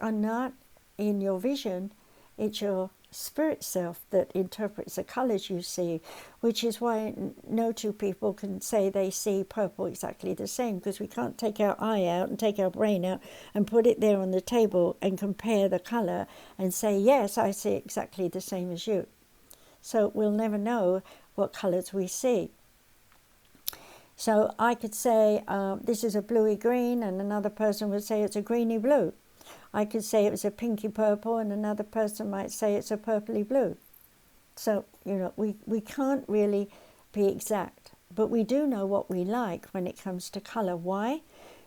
are not in your vision, it's your spirit self that interprets the colours you see, which is why no two people can say they see purple exactly the same, because we can't take our eye out and take our brain out and put it there on the table and compare the colour and say, yes, I see exactly the same as you. So we'll never know what colours we see. So I could say this is a bluey green, and another person would say it's a greeny blue. I could say it was a pinky purple, and another person might say it's a purpley blue. So, you know, we can't really be exact, but we do know what we like when it comes to colour. Why?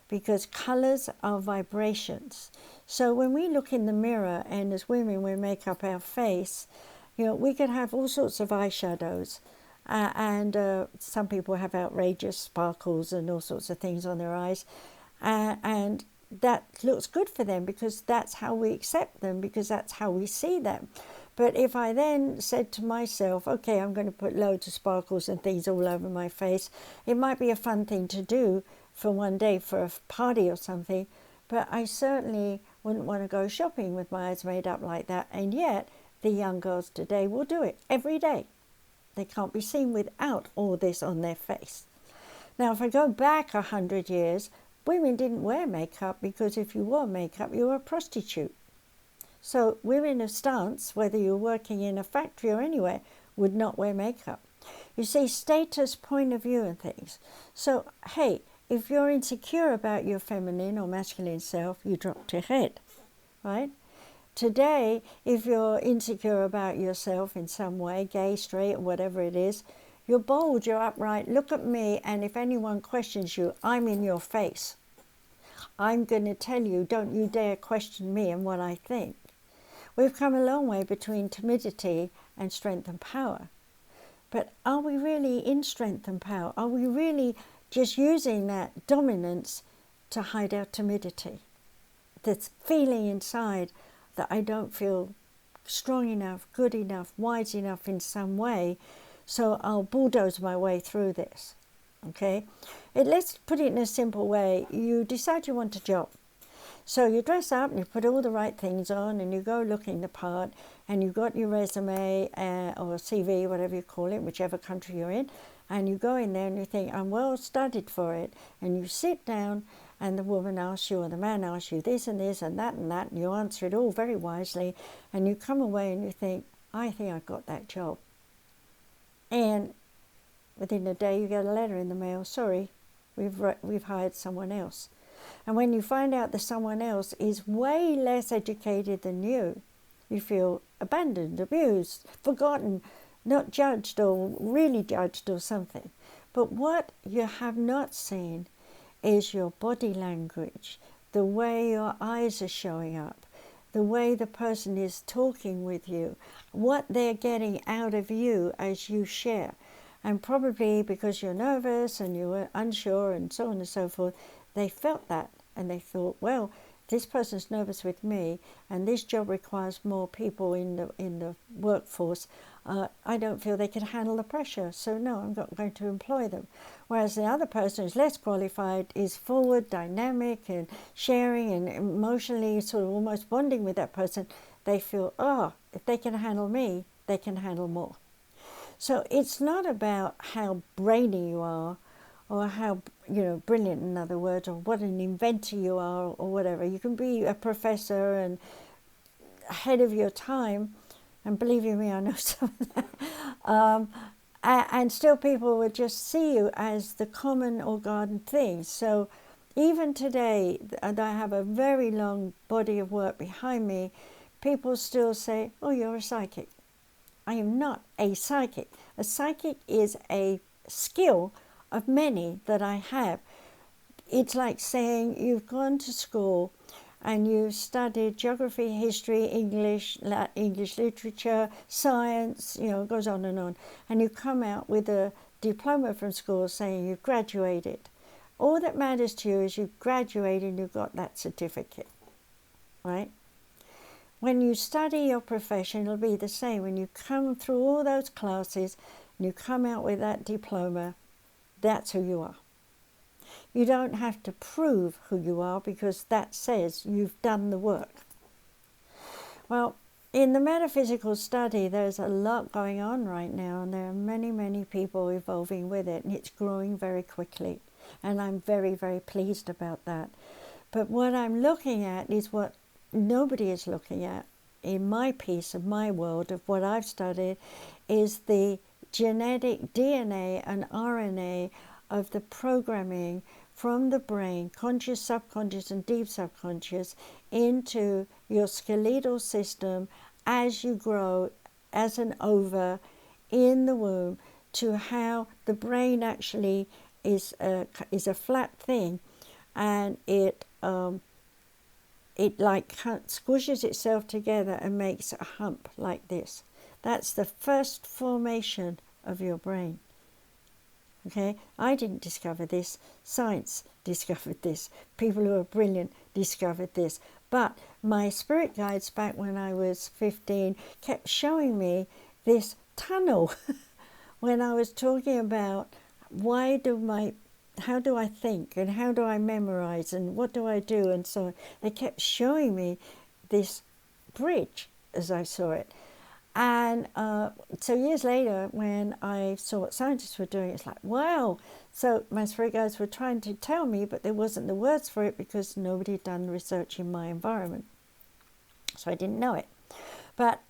Because colours are vibrations. So when we look in the mirror, and as women we make up our face, you know, we could have all sorts of eyeshadows, and some people have outrageous sparkles and all sorts of things on their eyes, and that looks good for them because that's how we accept them, because that's how we see them. But if I then said to myself, okay, I'm going to put loads of sparkles and things all over my face, it might be a fun thing to do for one day for a party or something, but I certainly wouldn't want to go shopping with my eyes made up like that. And yet the young girls today will do it every day. They can't be seen without all this on their face. Now, if I go back 100 years, women didn't wear makeup, because if you wore makeup, you were a prostitute. So women of stance, whether you're working in a factory or anywhere, would not wear makeup. You see, status, point of view and things. So, hey, if you're insecure about your feminine or masculine self, you drop your head, right? Today, if you're insecure about yourself in some way, gay, straight, or whatever it is, you're bold, you're upright, look at me, and if anyone questions you, I'm in your face. I'm going to tell you, don't you dare question me and what I think. We've come a long way between timidity and strength and power. But are we really in strength and power? Are we really just using that dominance to hide our timidity? That's feeling inside that I don't feel strong enough, good enough, wise enough in some way, so I'll bulldoze my way through this, okay? Let's put it in a simple way. You decide you want a job. So you dress up and you put all the right things on and you go looking the part, and you've got your resume or CV, whatever you call it, whichever country you're in, and you go in there and you think, I'm well studied for it, and you sit down and the woman asks you or the man asks you this and this and that, and you answer it all very wisely, and you come away and you think, I think I got that job. And within a day you get a letter in the mail, sorry, we've hired someone else. And when you find out that someone else is way less educated than you feel abandoned, abused, forgotten, not judged, or really judged or something. But what you have not seen is your body language, the way your eyes are showing up, the way the person is talking with you, what they're getting out of you as you share. And probably because you're nervous and you're unsure and so on and so forth, they felt that and they thought, well, this person's nervous with me and this job requires more people in the workforce. I don't feel they can handle the pressure, so no, I'm not going to employ them. Whereas the other person who's less qualified is forward, dynamic, and sharing and emotionally sort of almost bonding with that person. They feel, oh, if they can handle me, they can handle more. So it's not about how brainy you are, or how brilliant, in other words, or what an inventor you are, or whatever. You can be a professor and ahead of your time, and believe you me, I know some of that. And still people would just see you as the common or garden thing. So even today, and I have a very long body of work behind me, people still say, oh, you're a psychic. I am not a psychic. A psychic is a skill of many that I have. It's like saying you've gone to school and you've studied geography, history, English literature, science, it goes on, and you come out with a diploma from school saying you've graduated. All that matters to you is you've graduated and you've got that certificate, right? When you study your profession, it'll be the same. When you come through all those classes and you come out with that diploma, that's who you are. You don't have to prove who you are because that says you've done the work. Well, in the metaphysical study, there's a lot going on right now, and there are many, many people evolving with it, and it's growing very quickly. And I'm very, very pleased about that. But what I'm looking at is what nobody is looking at in my piece of my world of what I've studied, is the genetic DNA and RNA of the programming from the brain, conscious, subconscious, and deep subconscious, into your skeletal system as you grow as an ova in the womb, to how the brain actually is a flat thing, and it like squishes itself together and makes a hump like this. That's the first formation of your brain. Okay, I didn't discover this. Science discovered this. People who are brilliant discovered this. But my spirit guides back when I was 15 kept showing me this tunnel when I was talking about how do I think and how do I memorize and what do I do and so on. They kept showing me this bridge as I saw it. And so years later, when I saw what scientists were doing, it's like, wow. So my spirit guides were trying to tell me, but there wasn't the words for it because nobody had done research in my environment. So I didn't know it. But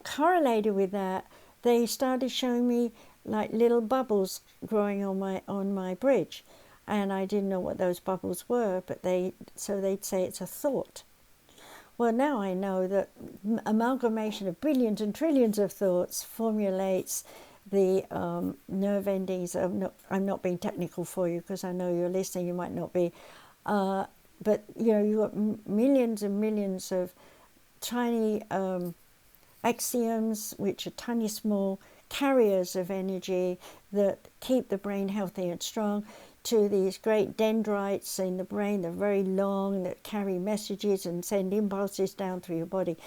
correlated with that, they started showing me like little bubbles growing on my bridge. And I didn't know what those bubbles were, but they'd say it's a thought. Well, now I know that amalgamation of billions and trillions of thoughts formulates the nerve endings. I'm not being technical for you because I know you're listening, you might not be. But, you've got millions and millions of tiny axioms, which are tiny small carriers of energy that keep the brain healthy and strong, to these great dendrites in the brain. They're very long, that carry messages and send impulses down through your body.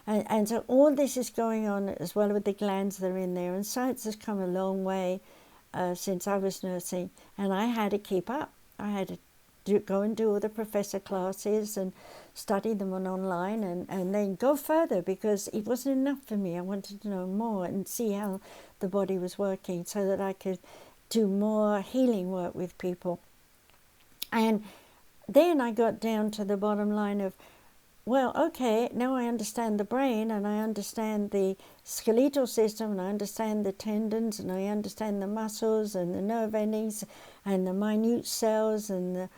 And so all this is going on as well with the glands that are in there. And science has come a long way since I was nursing. And I had to keep up. I had to go and do all the professor classes and study them online and then go further because it wasn't enough for me. I wanted to know more and see how the body was working so that I could do more healing work with people. And then I got down to the bottom line of, well, okay, now I understand the brain and I understand the skeletal system and I understand the tendons and I understand the muscles and the nerve endings and the minute cells and the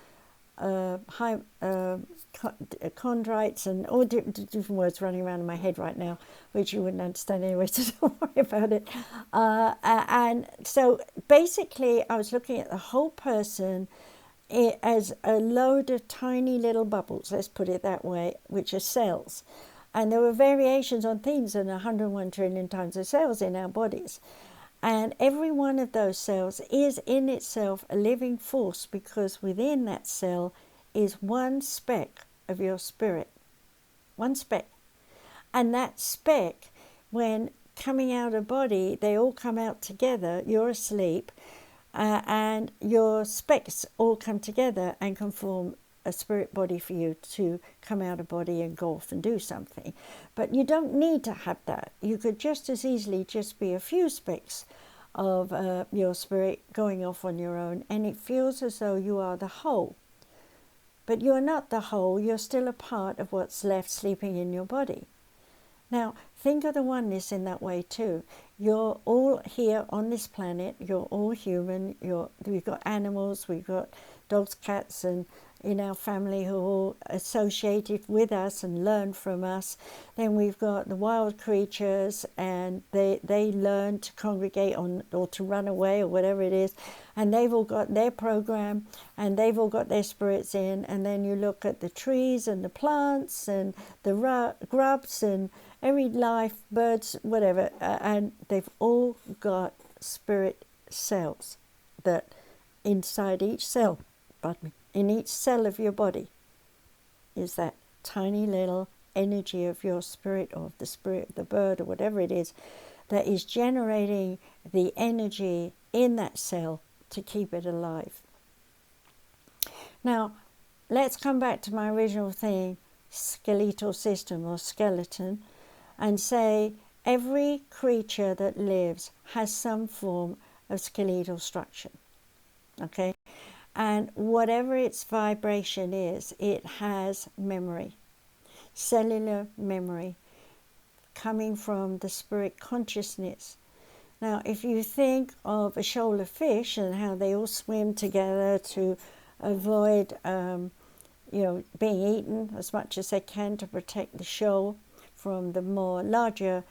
chondrites and all different words running around in my head right now, which you wouldn't understand anyway, so don't worry about it. And so basically I was looking at the whole person as a load of tiny little bubbles, let's put it that way, which are cells. And there were variations on themes and 101 trillion times of cells in our bodies. And every one of those cells is in itself a living force because within that cell is one speck of your spirit. One speck. And that speck, when coming out of body, they all come out together. You're asleep, and your specks all come together and can form a spirit body for you to come out of body and go off and do something. But you don't need to have that. You could just as easily just be a few specks of your spirit going off on your own, and it feels as though you are the whole. But you're not the whole, you're still a part of what's left sleeping in your body. Now, think of the oneness in that way too. You're all here on this planet, you're all human, we've got animals, we've got dogs, cats, and in our family who are all associated with us and learn from us. Then we've got the wild creatures, and they learn to congregate on or to run away or whatever it is, and they've all got their program and they've all got their spirits in. And then you look at the trees and the plants and the grubs and every life, birds, whatever, and they've all got spirit cells that inside each cell, in each cell of your body is that tiny little energy of your spirit, or of the spirit of the bird, or whatever it is, that is generating the energy in that cell to keep it alive. Now, let's come back to my original thing, skeletal system or skeleton, and say every creature that lives has some form of skeletal structure. Okay? And whatever its vibration is, it has memory, cellular memory, coming from the spirit consciousness. Now, if you think of a shoal of fish and how they all swim together to avoid, being eaten as much as they can to protect the shoal from the more larger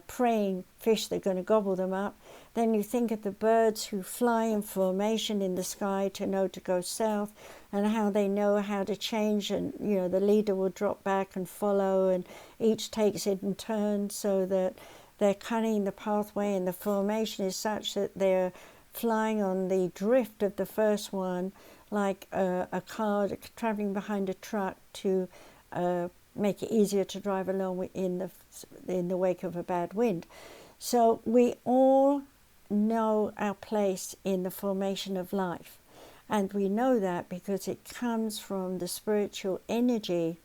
preying fish that are going to gobble them up. Then you think of the birds who fly in formation in the sky to know to go south, and how they know how to change, and the leader will drop back and follow, and each takes it in turn, so that they're cutting the pathway, and the formation is such that they're flying on the drift of the first one, like a car traveling behind a truck to make it easier to drive along in the wake of a bad wind. So we all know our place in the formation of life, and we know that because it comes from the spiritual energy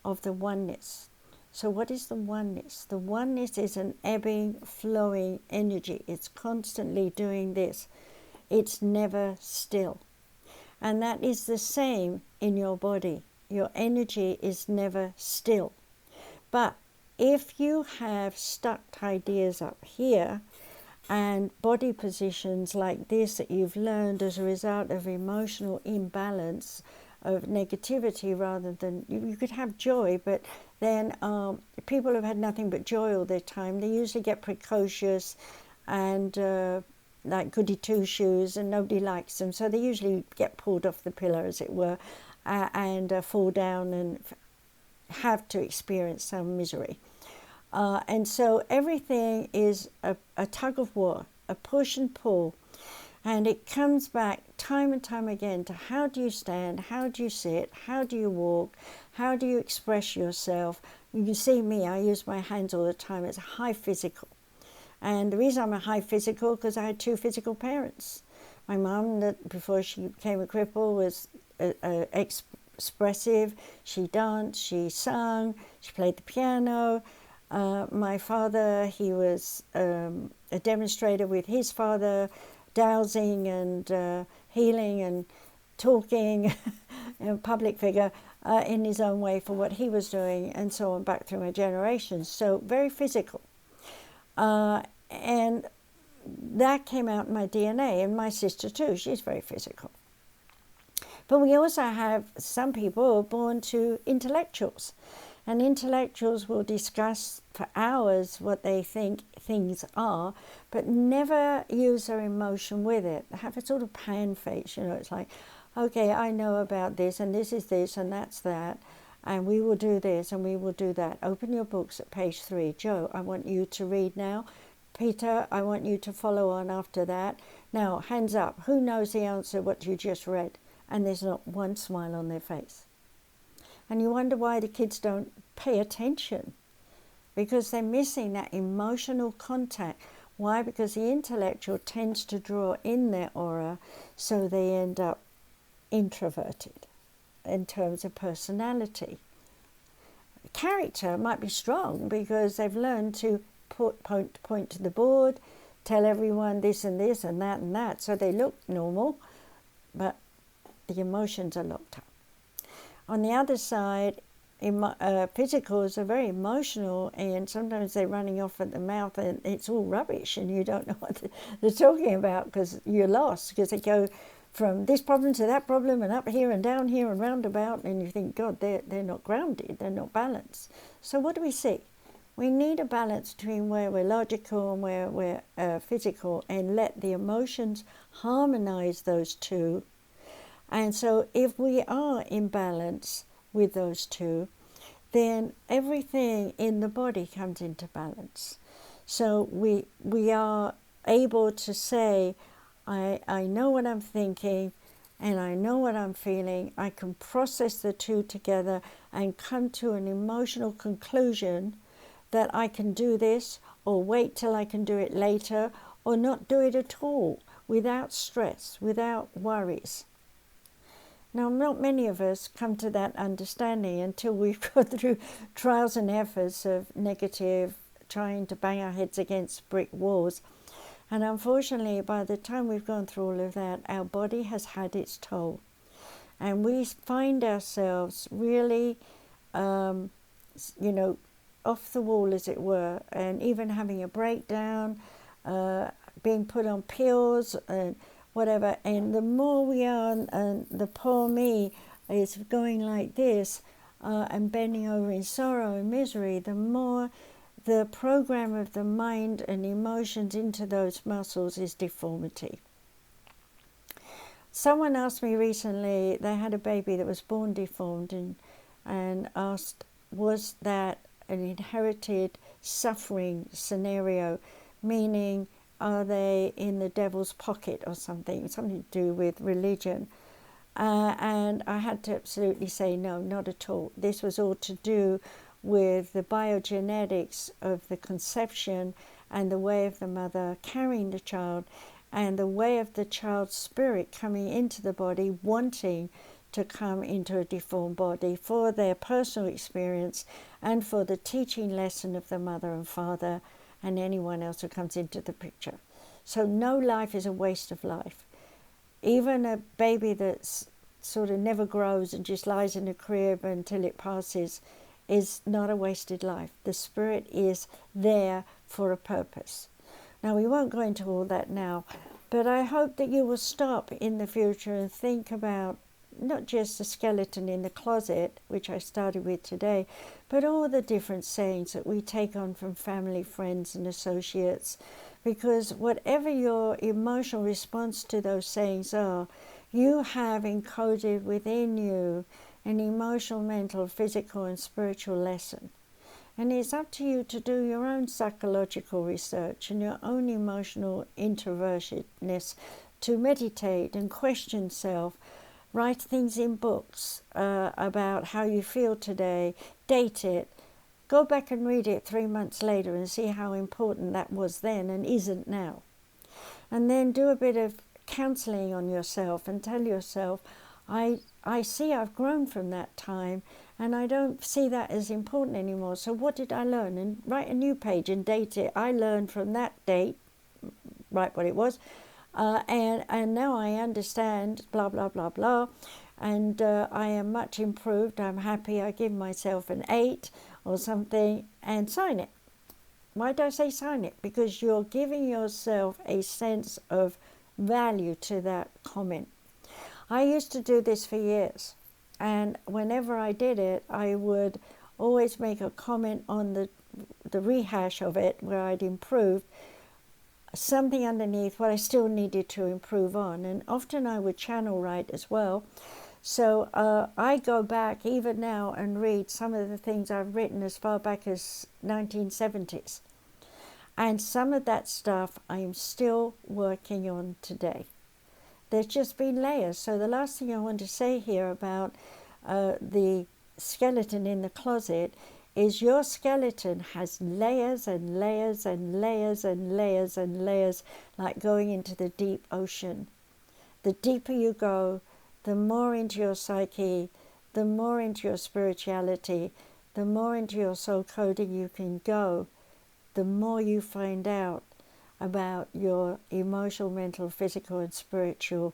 of the oneness. So what is the oneness? The oneness is an ebbing, flowing energy. It's constantly doing this. It's never still. And that is the same in your body. Your energy is never still. But if you have stuck ideas up here and body positions like this that you've learned as a result of emotional imbalance, of negativity rather than, you could have joy, but then people who've had nothing but joy all their time, they usually get precocious and like goody two-shoes, and nobody likes them, so they usually get pulled off the pillar, as it were, and fall down and have to experience some misery. And so everything is a tug of war, a push and pull, and it comes back time and time again to how do you stand, how do you sit, how do you walk, how do you express yourself. You can see me, I use my hands all the time. It's high physical. And the reason I'm a high physical, because I had two physical parents. My mum, that before she became a cripple, was expressive. She danced, she sang, she played the piano. My father, he was a demonstrator with his father, dowsing and healing and talking, a public figure in his own way for what he was doing, and so on, back through my generations. So very physical. And that came out in my DNA, and my sister too, she's very physical. But we also have some people who are born to intellectuals, and intellectuals will discuss for hours what they think things are, but never use their emotion with it. They have a sort of pan face, it's like, okay, I know about this, and this is this, and that's that, and we will do this, and we will do that. Open your books at page 3. Joe, I want you to read now. Peter, I want you to follow on after that. Now, hands up. Who knows the answer what you just read? And there's not one smile on their face. And you wonder why the kids don't pay attention. because they're missing that emotional contact. Why? Because the intellectual tends to draw in their aura, so they end up introverted in terms of personality. Character might be strong because they've learned to point to the board, tell everyone this and this and that, so they look normal, but the emotions are locked up. On the other side, physicals are very emotional, and sometimes they're running off at the mouth and it's all rubbish and you don't know what they're talking about because you're lost, because they go from this problem to that problem and up here and down here and roundabout, and you think, God, they're not grounded, they're not balanced. So what do we see? We need a balance between where we're logical and where we're physical, and let the emotions harmonize those two. And so if we are in balance with those two, then everything in the body comes into balance. So we are able to say, I know what I'm thinking and I know what I'm feeling. I can process the two together and come to an emotional conclusion that I can do this, or wait till I can do it later, or not do it at all, without stress, without worries. Now, not many of us come to that understanding until we've gone through trials and efforts of negative, trying to bang our heads against brick walls. And unfortunately, by the time we've gone through all of that, our body has had its toll. And we find ourselves really, off the wall, as it were, and even having a breakdown, being put on pills, and whatever. And the more we are, and the poor me is going like this, and bending over in sorrow and misery, the more the program of the mind and emotions into those muscles is deformity. Someone asked me recently, they had a baby that was born deformed, and asked, was that an inherited suffering scenario? Meaning, are they in the devil's pocket or something to do with religion? And I had to absolutely say, no, not at all. This was all to do with the biogenetics of the conception and the way of the mother carrying the child, and the way of the child's spirit coming into the body, wanting to come into a deformed body for their personal experience and for the teaching lesson of the mother and father and anyone else who comes into the picture. So no life is a waste of life. Even a baby that's sort of never grows and just lies in a crib until it passes is not a wasted life. The spirit is there for a purpose. Now, we won't go into all that now, but I hope that you will stop in the future and think about not just the skeleton in the closet, which I started with today, but all the different sayings that we take on from family, friends, and associates. Because whatever your emotional response to those sayings are, you have encoded within you an emotional, mental, physical, and spiritual lesson. And it's up to you to do your own psychological research and your own emotional introvertedness, to meditate and question self, write things in books about how you feel today, date it, go back and read it 3 months later and see how important that was then and isn't now. And then do a bit of counseling on yourself and tell yourself, I see I've grown from that time and I don't see that as important anymore. So what did I learn? And write a new page and date it. I learned from that date, write what it was, and now I understand, blah, blah, blah, blah. And I am much improved. I'm happy. I give myself an 8 or something and sign it. Why do I say sign it? Because you're giving yourself a sense of value to that comment. I used to do this for years, and whenever I did it, I would always make a comment on the rehash of it where I'd improved, something underneath what I still needed to improve on, and often I would channel write as well. So I go back even now and read some of the things I've written as far back as 1970s. And some of that stuff I'm still working on today. There's just been layers. So the last thing I want to say here about the skeleton in the closet is your skeleton has layers and layers and layers and layers and layers, like going into the deep ocean. The deeper you go, the more into your psyche, the more into your spirituality, the more into your soul coding you can go, the more you find out about your emotional, mental, physical, and spiritual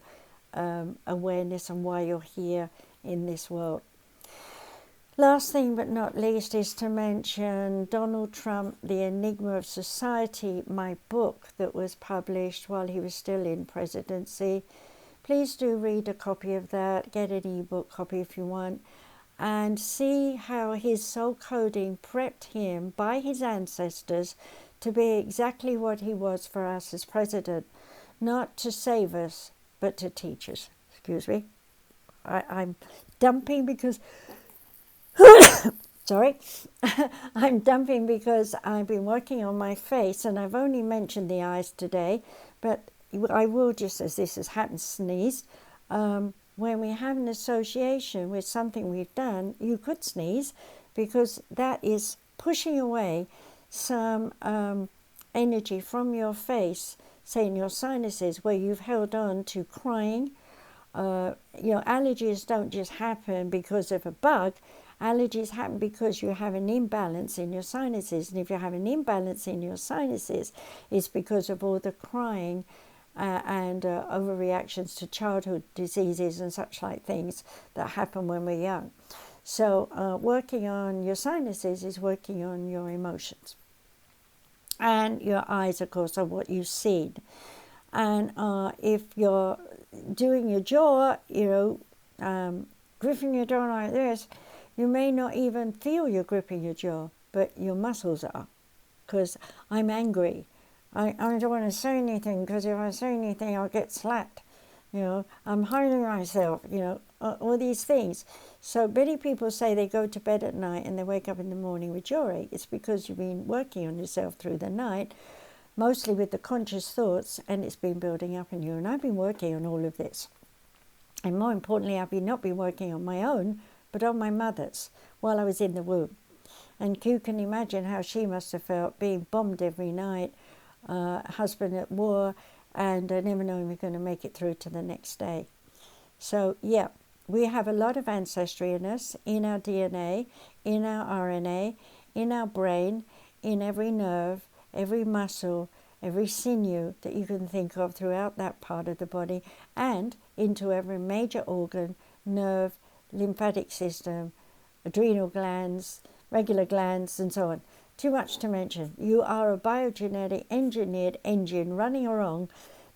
awareness and why you're here in this world. Last thing but not least is to mention Donald Trump, The Enigma of Society, my book that was published while he was still in presidency. Please do read a copy of that, get an ebook copy if you want, and see how his soul coding prepped him by his ancestors to be exactly what he was for us as president, not to save us, but to teach us. Excuse me. I'm dumping because... Sorry. I'm dumping because I've been working on my face, and I've only mentioned the eyes today, but I will, just as this has happened, sneeze. When we have an association with something we've done, you could sneeze, because that is pushing away some energy from your face, say in your sinuses, where you've held on to crying. Allergies don't just happen because of a bug. Allergies happen because you have an imbalance in your sinuses. And if you have an imbalance in your sinuses, it's because of all the crying and overreactions to childhood diseases and such like things that happen when we're young. So working on your sinuses is working on your emotions. And your eyes, of course, are what you see. And if you're doing your jaw, gripping your jaw like this, you may not even feel you're gripping your jaw, but your muscles are. Because I'm angry. I don't want to say anything, because if I say anything, I'll get slapped. I'm hiding myself, all these things. So many people say they go to bed at night and they wake up in the morning with jaw ache. It's because you've been working on yourself through the night, mostly with the conscious thoughts, and it's been building up in you. And I've been working on all of this. And more importantly, I've not been working on my own, but on my mother's while I was in the womb. And you can imagine how she must have felt, being bombed every night, husband at war, and never knowing we're going to make it through to the next day. So, yeah, we have a lot of ancestry in us, in our DNA, in our RNA, in our brain, in every nerve, every muscle, every sinew that you can think of throughout that part of the body, and into every major organ, nerve, lymphatic system, adrenal glands, regular glands, and so on. Too much to mention. You are a biogenetic engineered engine running along,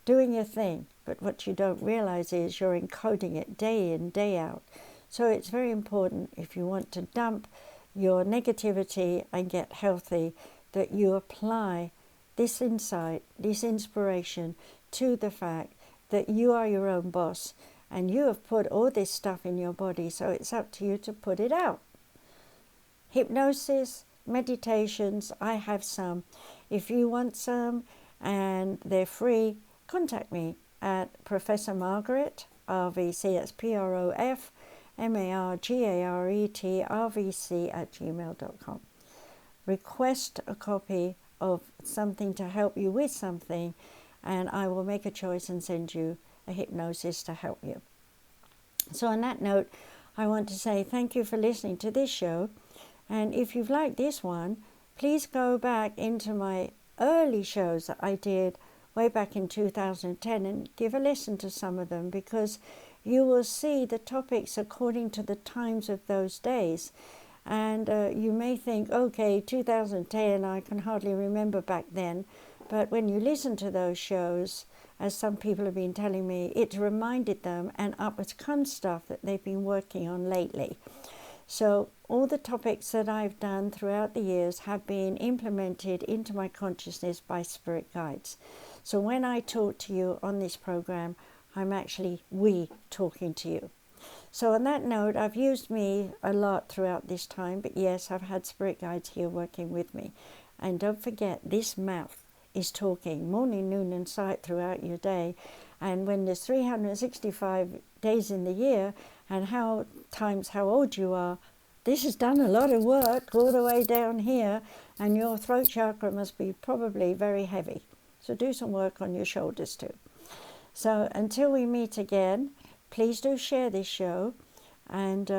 doing your thing. But what you don't realize is you're encoding it day in, day out. So it's very important, if you want to dump your negativity and get healthy, that you apply this insight, this inspiration to the fact that you are your own boss, and you have put all this stuff in your body, so it's up to you to put it out. Hypnosis, meditations, I have some. If you want some and they're free, contact me at Professor Margaret RVC, that's ProfMargaret@gmail.com. Request a copy of something to help you with something, and I will make a choice and send you a hypnosis to help you. So on that note, I want to say thank you for listening to this show. And if you've liked this one, please go back into my early shows that I did way back in 2010 and give a listen to some of them, because you will see the topics according to the times of those days. And you may think, okay, 2010, I can hardly remember back then. But when you listen to those shows, as some people have been telling me, it reminded them and upwards comes stuff that they've been working on lately. So all the topics that I've done throughout the years have been implemented into my consciousness by spirit guides. So when I talk to you on this program, I'm actually talking to you. So on that note, I've used me a lot throughout this time, but yes, I've had spirit guides here working with me. And don't forget, this mouth is talking morning, noon, and night throughout your day. And when there's 365 days in the year, and how old you are, this has done a lot of work all the way down here, and your throat chakra must be probably very heavy. So do some work on your shoulders too. So until we meet again, please do share this show, and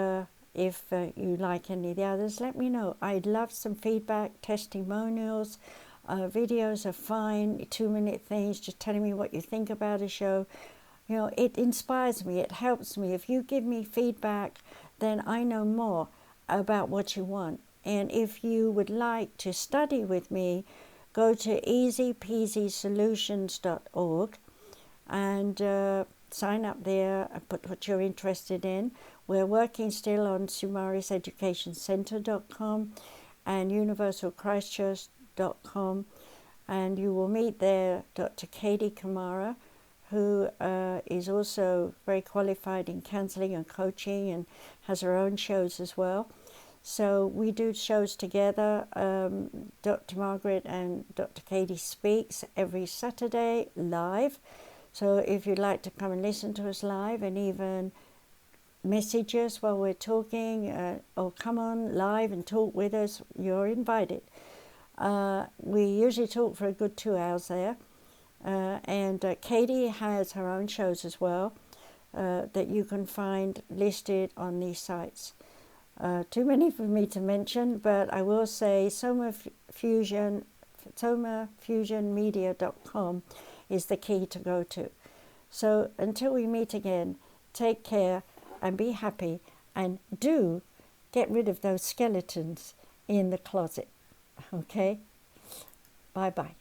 if you like any of the others, let me know. I'd love some feedback, testimonials. Videos are fine, 2-minute things, just telling me what you think about a show. You know, it inspires me, it helps me. If you give me feedback, then I know more about what you want. And if you would like to study with me, go to easypeasysolutions.org and sign up there and put what you're interested in. We're working still on sumariseducationcenter.com and universalchristchurch.com, and you will meet there Dr. Katie Kamara, who is also very qualified in counseling and coaching and has her own shows as well. So we do shows together. Dr. Margaret and Dr. Katie speaks every Saturday live. So if you'd like to come and listen to us live and even message us while we're talking, or come on live and talk with us, you're invited. We usually talk for a good 2 hours there. And Katie has her own shows as well that you can find listed on these sites. Too many for me to mention, but I will say somafusionmedia.com is the key to go to. So until we meet again, take care and be happy, and do get rid of those skeletons in the closet. Okay? Bye-bye.